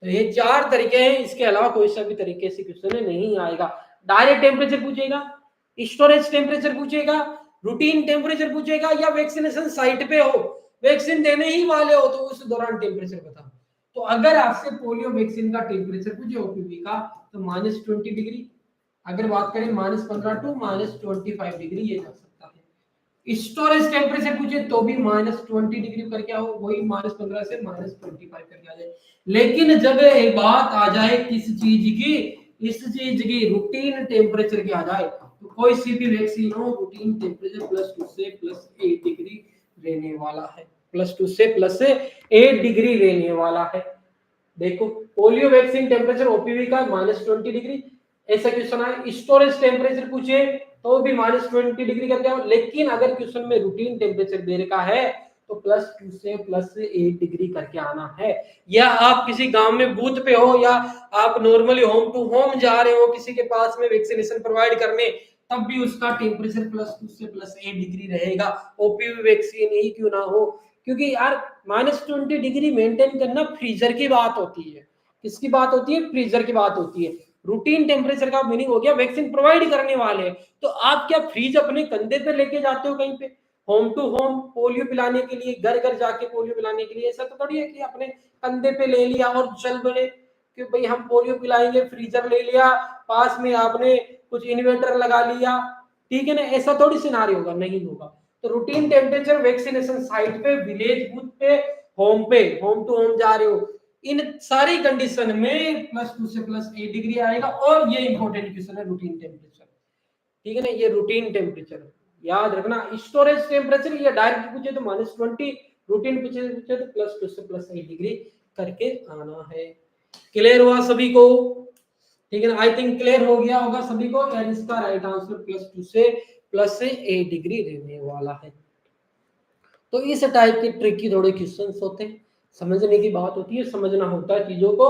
तो ये 4 तरीके हैं, इसके अलावा कोई सा भी तरीके से क्वेश्चन नहीं आएगा। डायरेक्ट टेम्परेचर पूछेगा, स्टोरेज टेम्परेचर पूछेगा, रूटीन टेम्परेचर पूछेगा, या वैक्सीनेशन साइट पे हो, वैक्सीन देने ही वाले हो तो उस दौरान टेम्परेचर बताओ। तो अगर आपसे पोलियो वैक्सीन का टेम्परेचर पूछे ओपीवी का तो -20 डिग्री, अगर बात करें -15 टू -25 डिग्री ये जा सकता है। स्टोरेज टेम्परेचर पूछे तो भी -20 डिग्री करके आओ, वही -15 से -25 करके आ जाए। लेकिन जब एक बात आ जाए किस चीज की, इस चीज की रूटीन टेम्परेचर की आ जाए, तो कोई सी भी वैक्सीन हो रूटीन टेम्परेचर +2 से +8 डिग्री रहने वाला है, +2 से +8 डिग्री रहने वाला है। देखो पोलियो वैक्सीन टेम्परेचर ओपीवी का -20 डिग्री, ऐसा क्वेश्चन आए। स्टोरेज टेम्परेचर पूछे तो भी -20 डिग्री करके आओ, लेकिन अगर क्वेश्चन में रूटीन टेम्परेचर दे रखा है तो +2 से +8 डिग्री करके आना है। या आप किसी गांव में बूथ पे हो, या आप नॉर्मली होम टू होम जा रहे हो किसी के पास में वैक्सीनेशन प्रोवाइड करने, तब भी उसका टेम्परेचर +2 से +8 डिग्री रहेगा, ओपीवी वैक्सीन ही क्यों ना हो। क्योंकि यार -20 डिग्री मेंटेन करना फ्रीजर की बात होती है। किसकी बात होती है? फ्रीजर की बात होती है। रूटीन टेम्परेचर का मीनिंग हो गया वैक्सीन प्रोवाइड करने वाले हैं, तो आप क्या फ्रीज अपने कंधे पे लेके जाते हो कहीं पे होम टू होम पोलियो पिलाने के लिए, घर घर जाके पोलियो पिलाने के लिए? ऐसा तो थोड़ी है कि अपने कंधे पे ले लिया और चल बड़े कि भाई हम पोलियो पिलाएंगे, फ्रीजर ले लिया, पास में आपने कुछ इन्वर्टर लगा लिया, ठीक है ना? ऐसा थोड़ी सिनारी होगा, नहीं होगा। तो रूटीन टेम्परेचर वैक्सीनेशन साइट पे, विलेज बूथ पे, होम पे, होम टू होम जा रहे हो, इन सारी कंडीशन में +2 से +8 डिग्री आएगा। और ये इंपॉर्टेंट क्वेश्चन है, रूटीन टेम्परेचर, ठीक है ना? ये रूटीन टेम्परेचर याद रखना। स्टोरेज टेम्परेचर ये डायरेक्ट पूछे तो -20, रूटीन पूछे तो +2 से +8 डिग्री करके आना है। क्लियर हुआ सभी को? ठीक है ना? आई थिंक क्लियर हो गया होगा सभी को। यार इसका राइट आंसर +2 से +8 डिग्री रहने वाला है। तो इस टाइप के ट्रिकी थोड़े क्वेश्चंस होते हैं, समझने की बात होती है, समझना होता है चीजों को,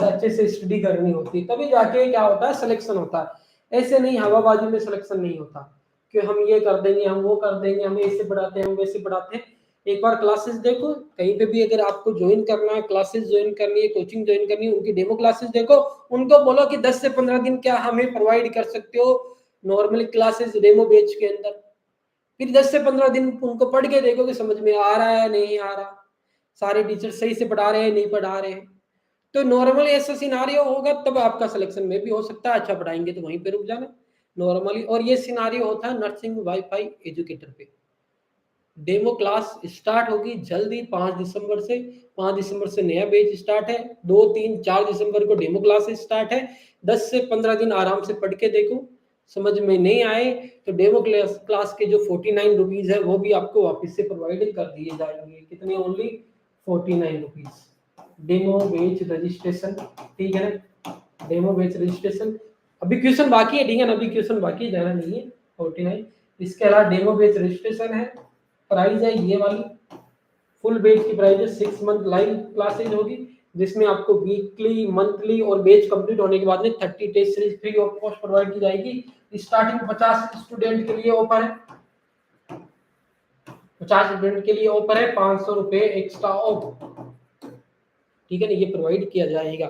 अच्छे से स्टडी करनी होती है, तभी जाके क्या होता है, सिलेक्शन होता है। ऐसे नहीं हवाबाजी में सिलेक्शन नहीं होता कि हम ये कर देंगे, हम वो कर देंगे, हम ऐसे पढ़ाते हैं, हम वैसे पढ़ाते हैं। एक बार क्लासेस देखो, कहीं पे भी अगर आपको ज्वाइन करना है, क्लासेस ज्वाइन करनी है, कोचिंग ज्वाइन करनी है, उनकी डेमो क्लासेस देखो, उनको बोलो कि 10 से 15 दिन क्या हमें प्रोवाइड कर सकते हो नॉर्मल क्लासेस डेमो बैच के अंदर। फिर 10 से 15 दिन उनको पढ़ के देखो कि समझ में आ रहा है नहीं आ रहा, सारे टीचर सही से पढ़ा रहे हैं नहीं पढ़ा रहे हैं। तो नॉर्मली ऐसा सिनारियो होगा तब आपका सिलेक्शन में भी हो सकता है, अच्छा पढ़ाएंगे तो वहीं पे रुक जाना नॉर्मली। और ये सिनारियो होता है नर्सिंग वाईफाई एजुकेटर पे। डेमो क्लास स्टार्ट होगी जल्दी 5 दिसंबर से। 5 दिसंबर से नया बैच स्टार्ट है, 2, 3, 4 दिसंबर को डेमो क्लासेस स्टार्ट है। 10 से 15 दिन आराम से पढ़ के देखो, समझ में नहीं आए तो डेमो क्लास के जो 49 रुपीज है वो भी आपको वापस से प्रोवाइड कर दिए जाएंगे। कितने? Only 49 rupees demo batch registration, ठीक है ना? डेमो बैच रजिस्ट्रेशन अभी क्वेश्चन बाकी है, ठीक है ना? अभी क्वेश्चन बाकी ज्यादा नहीं है, 49। इसके अलावा डेमो बैच रजिस्ट्रेशन है, प्राइस है ये वाली। फुल बैच की प्राइस है 6 मंथ लाइव क्लासेज होगी, जिसमें आपको वीकली, मंथली और बैच कंप्लीट होने के बाद में 30 test series free of cost provide की जाएगी। स्टार्टिंग 50 स्टूडेंट के लिए ऑफर है, 50 स्टूडेंट के लिए ऑफर है 500 रुपए एक्स्ट्रा ऑफ, ठीक है ना? ये प्रोवाइड किया जाएगा,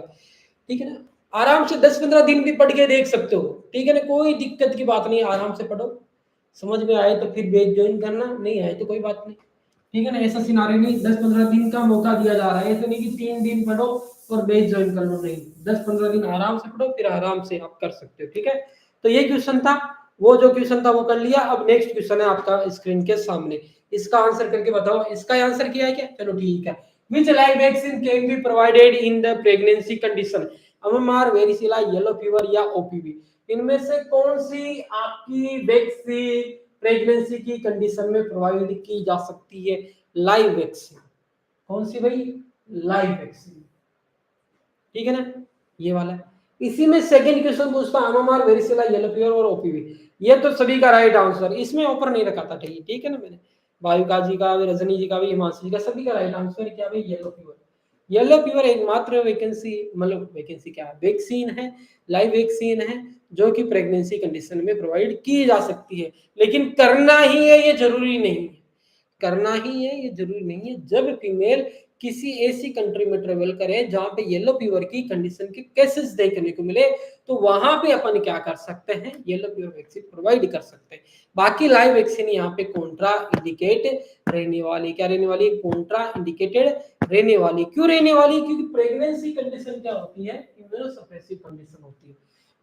ठीक है ना? आराम से 10-15 दिन भी पढ़ के देख सकते हो, ठीक है ना? कोई दिक्कत की बात नहीं, आराम से पढ़ो, समझ में आए तो फिर बैच ज्वाइन करना, नहीं आए तो कोई बात नहीं, ठीक है ना? ऐसा सिनारियो नहीं, 10-15 दिन का मौका दिया जा रहा है, ऐसा नहीं कि 3 दिन पढ़ो और बैच ज्वाइन कर लो, नहीं, 10-15 दिन आराम से पढ़ो, फिर आराम से आप कर सकते हो, ठीक है? तो ये क्वेश्चन था, वो जो क्वेश्चन था वो कर लिया। अब नेक्स्ट क्वेश्चन है आपका स्क्रीन के सामने, इसका आंसर करके बताओ। इसका आंसर किया है क्या? चलो ठीक है। Which live vaccine can be provided in the pregnancy condition? MMR, वेरिसिला, yellow fever या ओपीवी? इनमें से कौन सी आपकी वैक्सीन प्रेगनेंसी की कंडीशन में प्रोवाइड की जा सकती है? लाइव वैक्सीन कौन सी भाई? लाइव वैक्सीन, ठीक है ना? ये वाला। इसी में सेकंड क्वेश्चन पूछता एमएमआर, वेरिसिला, येलो फीवर और ओपीवी। ये तो सभी का राइट आंसर, इसमें ऊपर नहीं रखा था, ठीक है ना? मैंने भाविका जी का भी, रजनी जी का भी, हिमांशु जी का, सभी का राइट आंसर क्या भाई? Yellow fever. येलो फीवर एकमात्र वैकेंसी, मतलब वैकेंसी क्या है, वैक्सीन है, लाइव वैक्सीन है, जो कि प्रेगनेंसी कंडीशन में प्रोवाइड की जा सकती है। लेकिन करना ही है ये जरूरी नहीं है, करना ही है ये जरूरी नहीं है। जब फीमेल किसी ऐसी कंट्री में ट्रेवल करे जहां पे येलो फीवर की कंडीशन के केसेस देखने को मिले, तो वहां पे अपन क्या कर सकते हैं? येलो फीवर वैक्सीन प्रोवाइड कर सकते हैं। बाकी लाइव वैक्सीन यहाँ पे कॉन्ट्रा इंडिकेट रहने वाली, क्या रहने वाली? कॉन्ट्रा इंडिकेटेड रहने वाली। क्यों रहने वाली? क्योंकि प्रेगनेंसी कंडीशन क्या होती है? इम्यूनोसप्रेसिव कंडीशन होती है,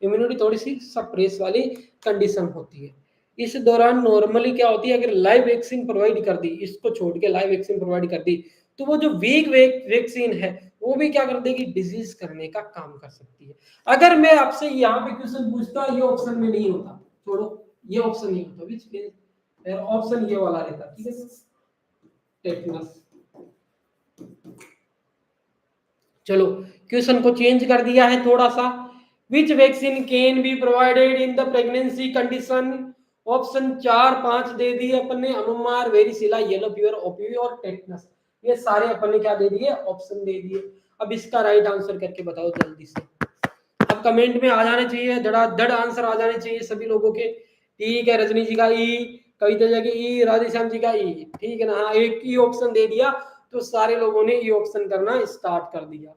इम्यूनिटी थोड़ी सी सप्रेस वाली कंडीशन होती है। इस दौरान नॉर्मली क्या होती है, अगर लाइव वैक्सीन प्रोवाइड कर दी, इसको छोड़ के लाइव वैक्सीन प्रोवाइड कर दी, तो वो जो वीक वैक्सीन है वो भी क्या कर देगी? डिजीज करने का काम कर सकती है। अगर मैं आपसे यहाँ पे क्वेश्चन पूछता, ये ऑप्शन में नहीं होता, छोड़ो, ये ऑप्शन नहीं होता, विच मींस ऑप्शन ये वाला रहता, ठीक है? टेटनस। चलो क्वेश्चन को चेंज कर दिया है थोड़ा सा। विच vaccine can be provided in the pregnancy condition? Option 4-5 दे दिए अपन ने, एमएमआर, वेरिसिला, येलो फीवर, ओपीवी और टेटनस। ये सारे अपन ने क्या दे दिए? ऑप्शन दे दिए। अब इसका राइट आंसर करके बताओ जल्दी से। अब कमेंट में आ जाने चाहिए, धड़ाधड़ आंसर आ जाने चाहिए सभी लोगों के, ठीक है, रजनी जी का ई, कविता जी का ई, राधेश्याम जी का ई, ठीक है ना। हाँ, एक ई ऑप्शन दे दिया तो सारे लोगों ने ई ऑप्शन करना स्टार्ट कर दिया।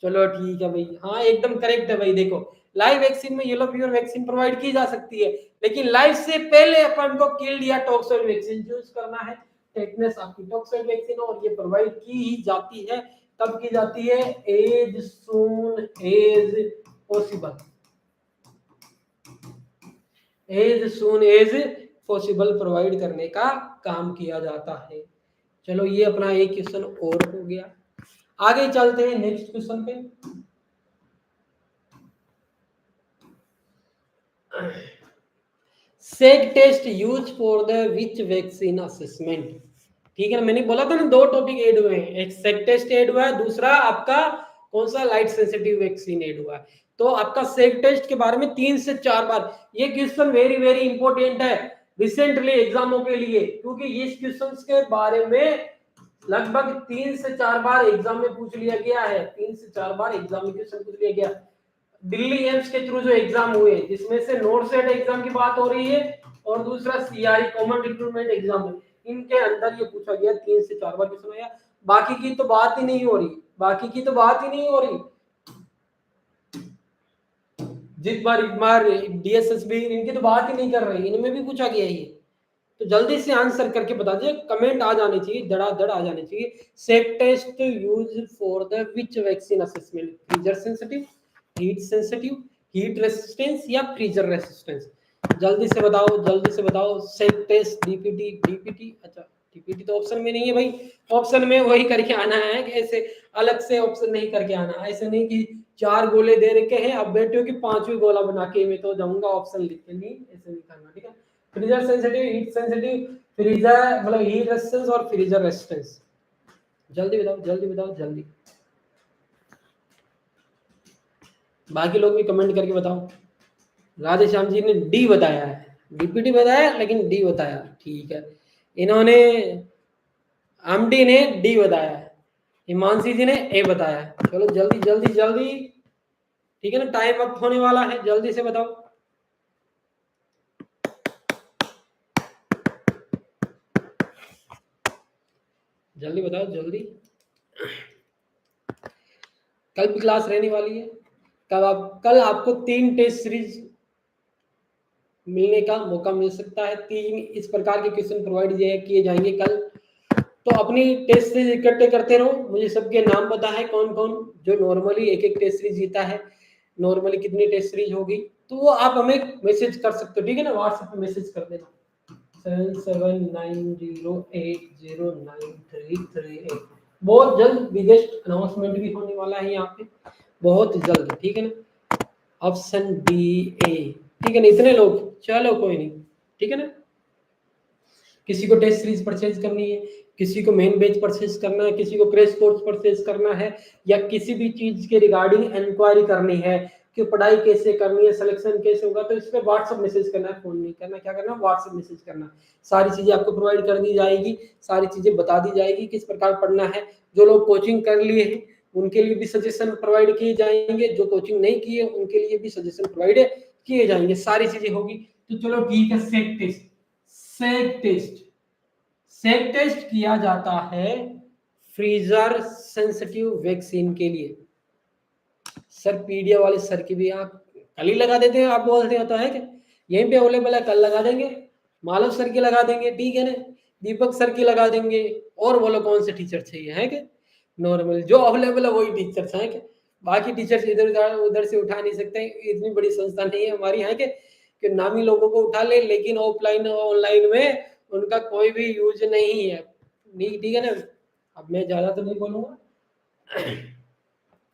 चलो ठीक है भाई, हाँ एकदम करेक्ट है भाई। देखो लाइव वैक्सीन में येलो फीवर वैक्सीन प्रोवाइड की जा सकती है, लेकिन लाइव से पहले अपन को किल्ड या टॉक्साइड वैक्सीन यूज करना है। टेटनस आपकी टॉक्साइड वैक्सीन, और ये प्रोवाइड की ही जाती है। कब की जाती है? As soon as possible, as soon as possible provide करने का काम किया जाता है। चलो ये अपना एक क्वेश्चन और हो गया। आगे चलते हैं नेक्स्ट क्वेश्चन पे। Shake test use for the which vaccine assessment. ठीक है ना, मैंने बोला था ना दो टॉपिक ऐड हुए हैं, एक सेग टेस्ट ऐड हुआ है, दूसरा आपका कौन सा लाइट सेंसिटिव वैक्सीन ऐड हुआ है। तो आपका सेग टेस्ट के बारे में 3 से 4 बार ये क्वेश्चन वेरी वेरी इंपॉर्टेंट है रिसेंटली एग्जामों के लिए, क्योंकि इस क्वेश्चन के बारे में लगभग 3 से 4 बार एग्जाम में पूछ लिया गया है। 3 से 4 बार एग्जाम में क्वेश्चन पूछ लिया गया दिल्ली एम्स के थ्रू जो एग्जाम हुए, जिसमें से नोट सेट एग्जाम की बात हो रही है और दूसरा सीआरई कॉमन रिक्रूटमेंट एग्जाम है, इनके अंदर ये पूछा गया 3 से 4 बार क्वेश्चन आया। बाकी की तो बात ही नहीं हो रही, बाकी की तो बात ही नहीं हो रही। जिस बार डीएसएसबी इनकी तो बात ही नहीं कर रही, इनमें भी पूछा गया ये। तो जल्दी से आंसर करके बता दीजिए, कमेंट आ जाने चाहिए, धड़ाधड़ आ जाने चाहिए। Shake test use for the which vaccine assessment, freezer sensitive, heat sensitive, heat resistance या फ्रीजर रेसिस्टेंस। जल्दी से बताओ, जल्दी से बताओ। सेक टेस्ट डीपीटी, डीपीटी, अच्छा डीपीटी तो ऑप्शन में नहीं है भाई, ऑप्शन में वही करके आना है कि ऐसे अलग से ऑप्शन नहीं करके आना। ऐसे नहीं कि 4 गोले दे रखे हैं अब बैठे हो कि 5वीं गोला बना के मैं तो जाऊंगा ऑप्शन लिख के, नहीं ऐसे नहीं करना, ठीक है। Freezer sensitive, heat sensitive, freezer मतलब हीट रेजिस्टेंस और फ्रीजर रेजिस्टेंस। जल्दी बताओ, जल्दी बताओ, जल्दी। बाकी लोग भी कमेंट करके बताओ। राधेश्याम जी ने डी बताया है, डीपीटी बताया लेकिन डी बताया, ठीक है। इन्होंने एमडी ने डी बताया है, हिमांशी जी ने ए बताया है। चलो जल्दी जल्दी जल्दी, ठीक है ना, टाइम अप होने वाला है, जल्दी से बताओ। जल्दी बताओ, जल्दी। कल भी क्लास रहने वाली है। कल आपको 3 टेस्ट सीरीज मिलने का मौका मिल सकता है। 3 इस प्रकार के क्वेश्चन प्रोवाइड किए जाएंगे कल। तो अपनी टेस्ट सीरीज इकट्ठे करते रहो। मुझे सबके नाम पता है कौन कौन जो नॉर्मली एक एक टेस्ट सीरीज जीता है, नॉर्मली कितनी टेस्ट सीरीज होगी, तो वो आप हमें मैसेज कर सकते हो, ठीक है ना। व्हाट्सएप पे मैसेज कर देना 7790809338। बहुत जल्द बिगेस्ट अनाउंसमेंट भी होने वाला है यहाँ पे, बहुत जल्द, ठीक है ना। ऑप्शन डी ए, ठीक है ना। इतने लोग, चलो कोई नहीं, ठीक है ना। किसी को टेस्ट सीरीज परचेज करनी है, किसी को मेन बैच परचेज करना है, किसी को क्रैश कोर्स परचेज करना है, या किसी भी चीज के रिगार्डिंग इंक्वायरी करनी है कि पढ़ाई कैसे करनी है, सिलेक्शन कैसे होगा, तो इस पे व्हाट्सएप मैसेज करना है, फोन नहीं करना। क्या करना है? व्हाट्सएप मैसेज करना है। सारी चीजें आपको प्रोवाइड कर दी जाएगी, सारी चीजें बता दी जाएगी किस प्रकार पढ़ना है। जो लोग कोचिंग कर लिए हैं उनके लिए भी सजेशन प्रोवाइड किए जाएंगे, जो कोचिंग नहीं किए उनके लिए भी सजेशन प्रोवाइड किए जाएंगे, सारी चीजें होगी। तो चलो ठीक है। सेक टेस्ट, सेक टेस्ट, सेक टेस्ट किया जाता है फ्रीजर सेंसिटिव वैक्सीन के लिए। सर पीडिया वाले सर की भी आप कल ही लगा देते हैं, आप बोलते होता है कि यहीं पे अवेलेबल है, कल लगा देंगे। मालव सर की लगा देंगे, ठीक है ना, दीपक सर की लगा देंगे। और बोलो कौन से टीचर चाहिए है कि नॉर्मल जो अवेलेबल है वही टीचर्स हैं कि बाकी टीचर्स इधर उधर से उठा नहीं सकते। इतनी बड़ी संस्था नहीं है हमारी यहाँ के नामी लोगों को उठा ले, लेकिन ऑफलाइन ऑनलाइन में उनका कोई भी यूज नहीं है, नहीं, ठीक है ना। अब मैं ज्यादा तो नहीं बोलूंगा।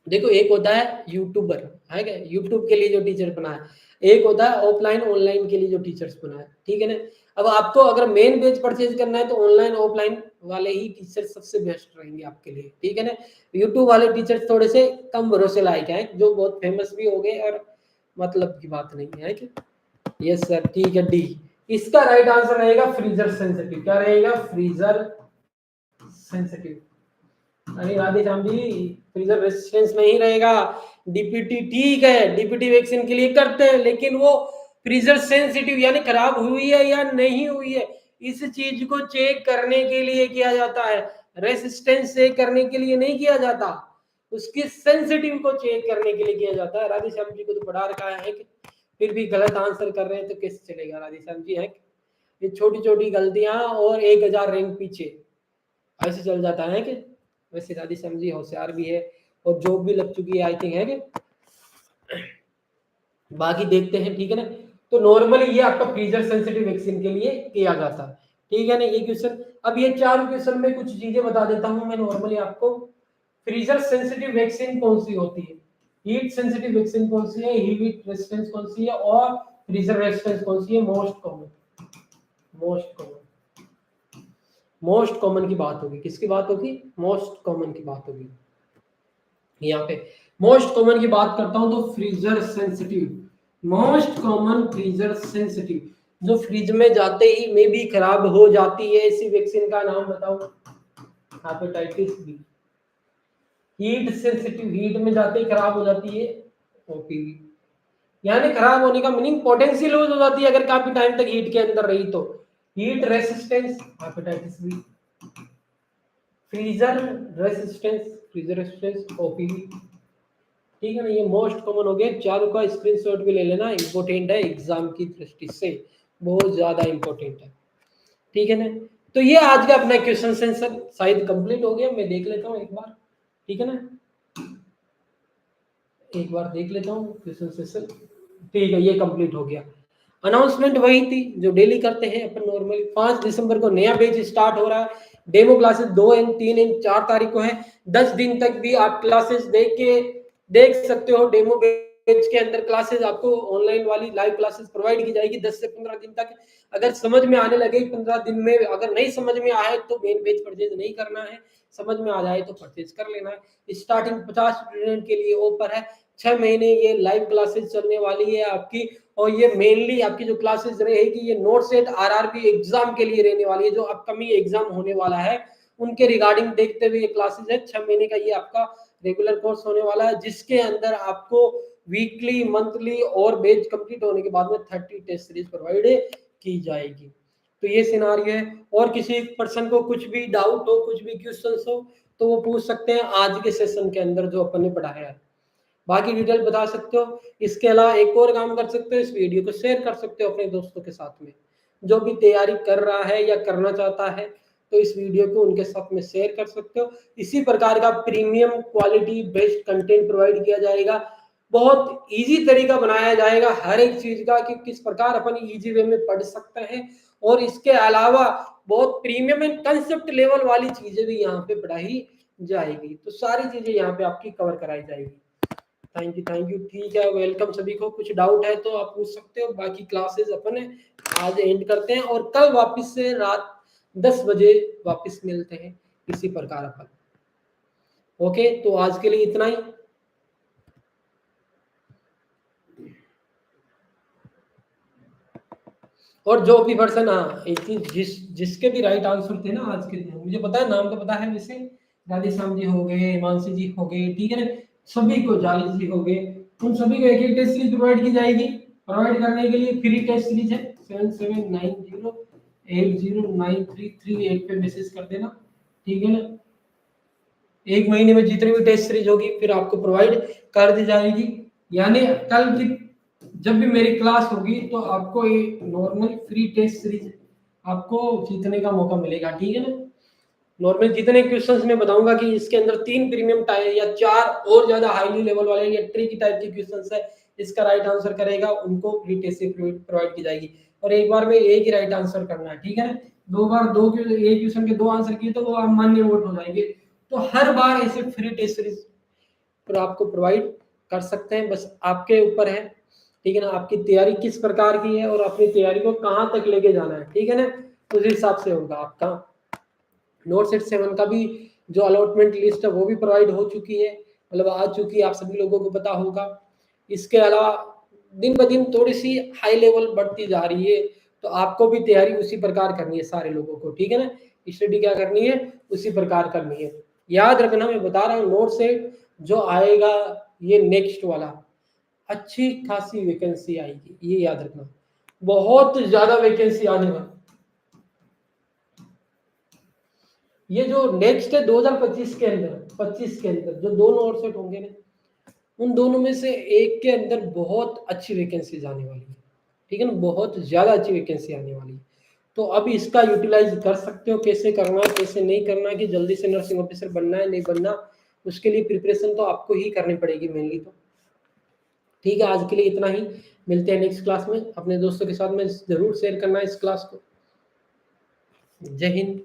देखो एक होता है यूट्यूबर, है क्या, यूट्यूब के लिए जो टीचर बना है, एक होता है ऑफलाइन ऑनलाइन के लिए जो टीचर्स बना है, ठीक है ना। अब आपको अगर मेन बैच परचेज करना है तो ऑनलाइन ऑफलाइन वाले ही टीचर सबसे बेस्ट रहेंगे आपके लिए, ठीक है ना। यूट्यूब वाले टीचर्स थोड़े से कम भरोसे लायक हैं, जो बहुत फेमस भी हो गए और मतलब की बात नहीं है कि यस सर, ठीक है। डी इसका राइट आंसर रहेगा फ्रीजर सेंसिटिव। क्या रहेगा? Freezer sensitive. अरे राधेश्याम जी, फ्रीजर रेजिस्टेंस नहीं रहेगा। डीपीटी ठीक है, डीपीटी वैक्सीन के लिए करते हैं, लेकिन वो फ्रीजर सेंसिटिव यानी खराब हुई है या नहीं हुई है, इस चीज को चेक करने के लिए किया जाता है। रेसिस्टेंस चेक करने के लिए नहीं किया जाता, उसकी सेंसिटिव को चेक करने के लिए किया जाता है। राधेश्याम जी को तो पढ़ा रखा है कि फिर भी गलत आंसर कर रहे हैं तो कैसे चलेगा राधेश्याम जी, है ये छोटी छोटी गलतियां और 1000 रैंक पीछे ऐसे चल जाता है कि। वैसे राधेश्याम जी होशियार भी है और जॉब भी लग चुकी है आई थिंक, है कि। बाकी देखते हैं, ठीक है ना। तो नॉर्मली ये आपका फ्रीजर सेंसिटिव वैक्सीन के लिए किया जाता है, ठीक है ना। ये क्वेश्चन, अब ये 4 क्वेश्चन में कुछ चीजें बता देता हूं मैं नॉर्मली आपको। फ्रीजर सेंसिटिव वैक्सीन कौन सी होती है, हीट सेंसिटिव वैक्सीन कौन सी है, हीट रेजिस्टेंस कौन सी है, और फ्रीजर रेजिस्टेंस कौन सी है। मोस्ट कॉमन की बात होगी, किसकी बात होगी, मोस्ट कॉमन की बात होगी। यहाँ पे मोस्ट कॉमन की बात करता हूं तो freezer sensitive, most common freezer sensitive, जो फ्रिज में जाते ही मे भी खराब हो जाती है, इसी वैक्सीन का नाम बताओ। Hepatitis B. Heat sensitive, heat में जाते ही खराब हो जाती है, ओपीवी। यानी खराब होने का मीनिंग पोटेंशियल लूज हो जाती है अगर काफी टाइम तक हीट के अंदर रही तो। Heat resistance, hepatitis B. Freezer resistance, OPV, ठीक है ना। ये मोस्ट कॉमन हो गए, चारों का स्क्रीनशॉट भी ले लेना, इंपॉर्टेंट है एग्जाम की दृष्टि से, बहुत ज्यादा इंपॉर्टेंट है, ठीक है ना। तो ये आज का अपना क्वेश्चन सेंसर शायद कंप्लीट हो गया, मैं देख लेता हूँ एक बार, ठीक है ना, एक बार देख लेता हूँ क्वेश्चन सेंसर, ठीक है ये कंप्लीट हो गया। अनाउंसमेंट वही थी जो डेली करते हैं अपन नॉर्मली। 5 दिसंबर को नया बैच स्टार्ट हो रहा है, डेमो क्लासेस 2 एंड 3 एंड 4 तारीख को है। 10 दिन तक भी आप क्लासेस देख सकते हो। डेमो बैच के अंदर क्लासेस आपको ऑनलाइन वाली लाइव क्लासेस प्रोवाइड की जाएगी 10 से 15 दिन तक। अगर समझ में आने लगे 15 दिन में, अगर नहीं समझ में आए तो मेन बैच परचेज नहीं करना है, समझ में आ जाए तो परचेज कर लेना है। स्टार्टिंग 50 स्टूडेंट के लिए ऑफर है, 6 महीने ये लाइव क्लासेस चलने वाली है आपकी। और ये मेनली आपकी जो क्लासेस रहेगी ये नोट सेट आरआरबी एग्जाम के लिए रहने वाली है, जो अपकमिंग एग्जाम होने वाला है उनके रिगार्डिंग देखते हुए ये क्लासेस है। 6 महीने का ये आपका रेगुलर कोर्स होने वाला है, जिसके अंदर आपको वीकली, मंथली और बैच कंप्लीट होने के बाद में 30 टेस्ट सीरीज प्रोवाइड की जाएगी। तो ये सिनारियो है। और किसी पर्सन को कुछ भी डाउट हो, कुछ भी क्वेश्चन हो तो वो पूछ सकते हैं आज के सेशन के अंदर जो अपन ने पढ़ाया है, बाकी डिटेल बता सकते हो। इसके अलावा एक और काम कर सकते हो, इस वीडियो को शेयर कर सकते हो अपने दोस्तों के साथ में, जो भी तैयारी कर रहा है या करना चाहता है तो इस वीडियो को उनके साथ में शेयर कर सकते हो। इसी प्रकार का premium quality based content provide किया जाएगा, बहुत इजी तरीका बनाया जाएगा हर एक चीज का कि किस प्रकार अपन इजी वे में पढ़ सकते हैं। और इसके अलावा बहुत प्रीमियम एंड कंसेप्ट लेवल वाली चीजें भी यहाँ पे पढ़ाई जाएगी, तो सारी चीजें यहाँ पे आपकी कवर कराई जाएगी। थैंक यू, ठीक है, वेलकम सभी को। कुछ डाउट है तो आप पूछ सकते हो, बाकी क्लासेस अपन आज एंड करते हैं और कल वापस से रात 10 बजे वापस मिलते हैं इसी प्रकार अपन। ओके, तो आज के लिए इतना ही। और जो भी पर्सन, हाँ एक चीज, जिसके भी राइट आंसर थे ना आज के दिन, मुझे पता है नाम तो पता है, जैसे राधेश्याम जी हो गए, हिमांशु जी हो गए, ठीक है ना, सभी को, जालिद जी हो गए, उन सभी को एक टेस्ट सीरीज प्रोवाइड की जाएगी। प्रोवाइड करने के लिए फ्री टेस्ट सीरीज है, 7790809338 पे मैसेज कर देना, ठीक है ना। 1 महीने में जितनी भी टेस्ट सीरीज होगी फिर आपको प्रोवाइड कर दी जाएगी। यानी कल की जब भी मेरी क्लास होगी तो आपको ये नॉर्मल फ्री टेस्ट सीरीज आपको जीतने का मौका मिलेगा, ठीक है ना। नॉर्मल जितने क्वेश्चंस मैं बताऊंगा कि इसके अंदर 3 प्रीमियम टाइप या 4 और ज्यादा हाईली लेवल वाले या ट्रिकी टाइप के क्वेश्चंस है, इसका राइट आंसर करेगा उनको फ्री टेस्ट सीरीज प्रोवाइड की जाएगी। और एक बार में एक ही राइट आंसर करना है, ठीक है ना। 2 बार एक क्वेश्चन के 2 आंसर किए तो वो अमान्य वोट हो जाएंगे। तो हर बार ऐसे फ्री टेस्ट सीरीज पर आपको प्रोवाइड कर सकते हैं, बस आपके ऊपर है, ठीक है ना, आपकी तैयारी किस प्रकार की है और अपनी तैयारी को कहाँ तक लेके जाना है, ठीक है ना। उस हिसाब से होगा आपका। नोट सेट 7 का भी जो अलॉटमेंट लिस्ट है वो भी प्रोवाइड हो चुकी है, मतलब आ चुकी है, आप सभी लोगों को पता होगा। इसके अलावा दिन ब दिन थोड़ी सी हाई लेवल बढ़ती जा रही है, तो आपको भी तैयारी उसी प्रकार करनी है सारे लोगों को, ठीक है ना। स्टडी क्या करनी है, उसी प्रकार करनी है। याद रखना, मैं बता रहा हूँ नोट सेट जो आएगा ये नेक्स्ट वाला अच्छी खासी वैकेंसी आएगी, ये याद रखना, बहुत ज्यादा वैकेंसी आने वाली। ये जो नेक्स्ट है 2025 के अंदर, 25 के अंदर जो दोनों और सेट होंगे ना, उन दोनों में से एक के अंदर बहुत अच्छी वैकेंसी आने वाली है, ठीक है ना, बहुत ज्यादा अच्छी वैकेंसी आने वाली है। तो अब इसका यूटिलाइज कर सकते हो, कैसे करना है कैसे नहीं करना है, कि जल्दी से नर्सिंग ऑफिसर बनना है नहीं बनना, उसके लिए प्रिपरेशन तो आपको ही करनी पड़ेगी मेनली। तो ठीक है, आज के लिए इतना ही, मिलते हैं नेक्स्ट क्लास में। अपने दोस्तों के साथ में जरूर शेयर करना है इस क्लास को। जय हिंद।